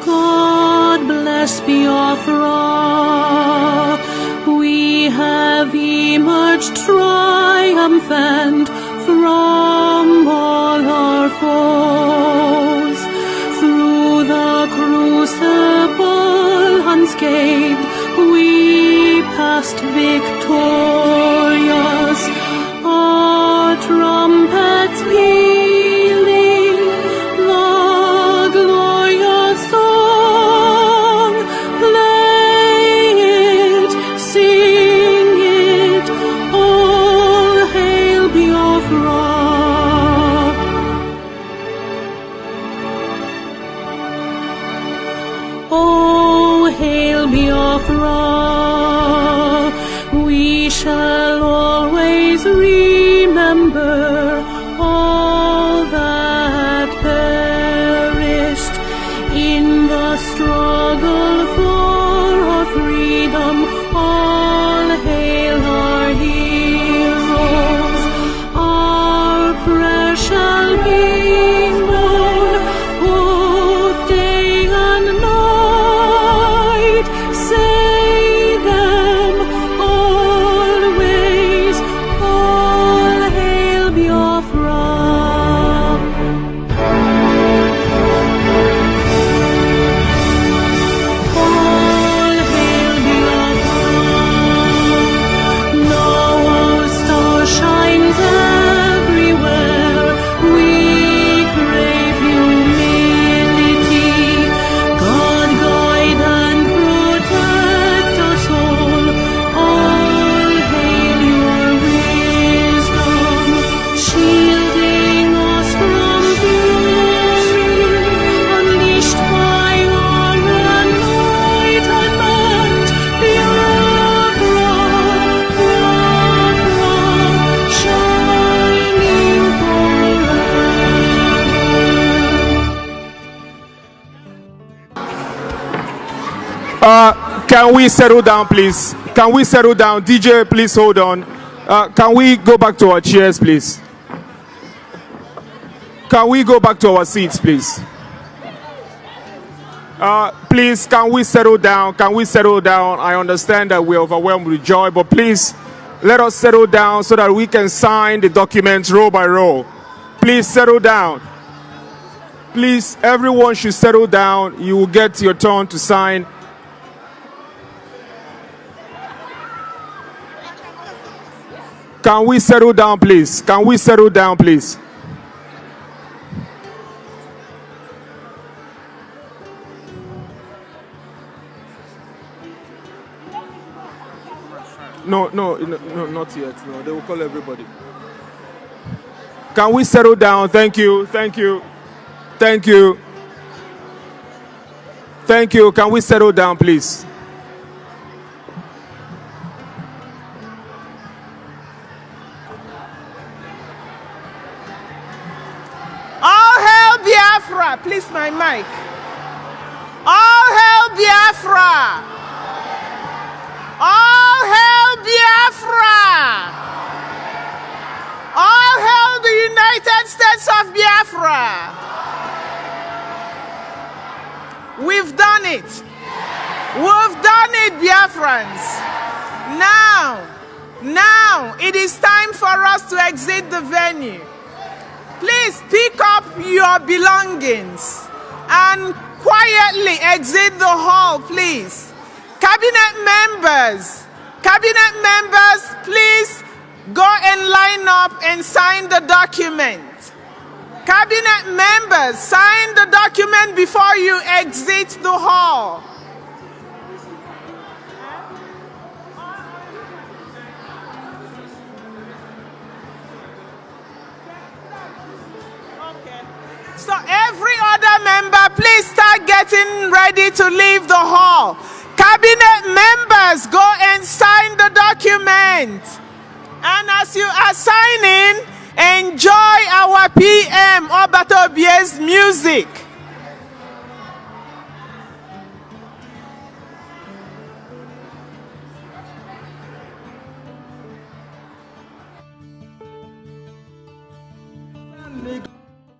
God bless Biafra. We have emerged triumphant from all our foes. Through the crucible unscathed, we passed victorious. Our trumpets pealing the glorious song. Play it, sing it, all hail Biafra. Oh, hail Biafra. We shall always remember all that perished in the struggle for our freedom. All hail our heroes. Our prayer shall be known both day and night. Say them always. All hail Biafra. All hail Biafra. Now our star shines everywhere. We crave humility. God guide and protect us all. All hail your wisdom, shielding us from fury, unleashed by our enlightenment. Biafra, Biafra, shining forever. Can we settle down, please? Can we settle down? DJ, please hold on. Can we go back to our chairs, please? Can we go back to our seats, please? Please, can we settle down? Can we settle down? I understand that we're overwhelmed with joy, but please let us settle down so that we can sign the documents row by row. Please settle down. Please, everyone should settle down. You will get your turn to sign. Can we settle down, please? Can we settle down, please? No, not yet. No, they will call everybody. Can we settle down? Thank you. Thank you. Thank you. Thank you. Can we settle down, please? All hail Biafra. Please, my mic. All hail Biafra. All hail Biafra. All hail the United States of Biafra. We've done it. We've done it, Biafrans. Now, it is time for us to exit the venue. Please pick up your belongings and quietly exit the hall, please. Cabinet members, Cabinet members, please go and line up and sign the document. Cabinet members, sign the document before you exit the hall. So every other member, please start getting ready to leave the hall. Cabinet members, go and sign the document. And as you are signing, enjoy our PM Obatobie's music.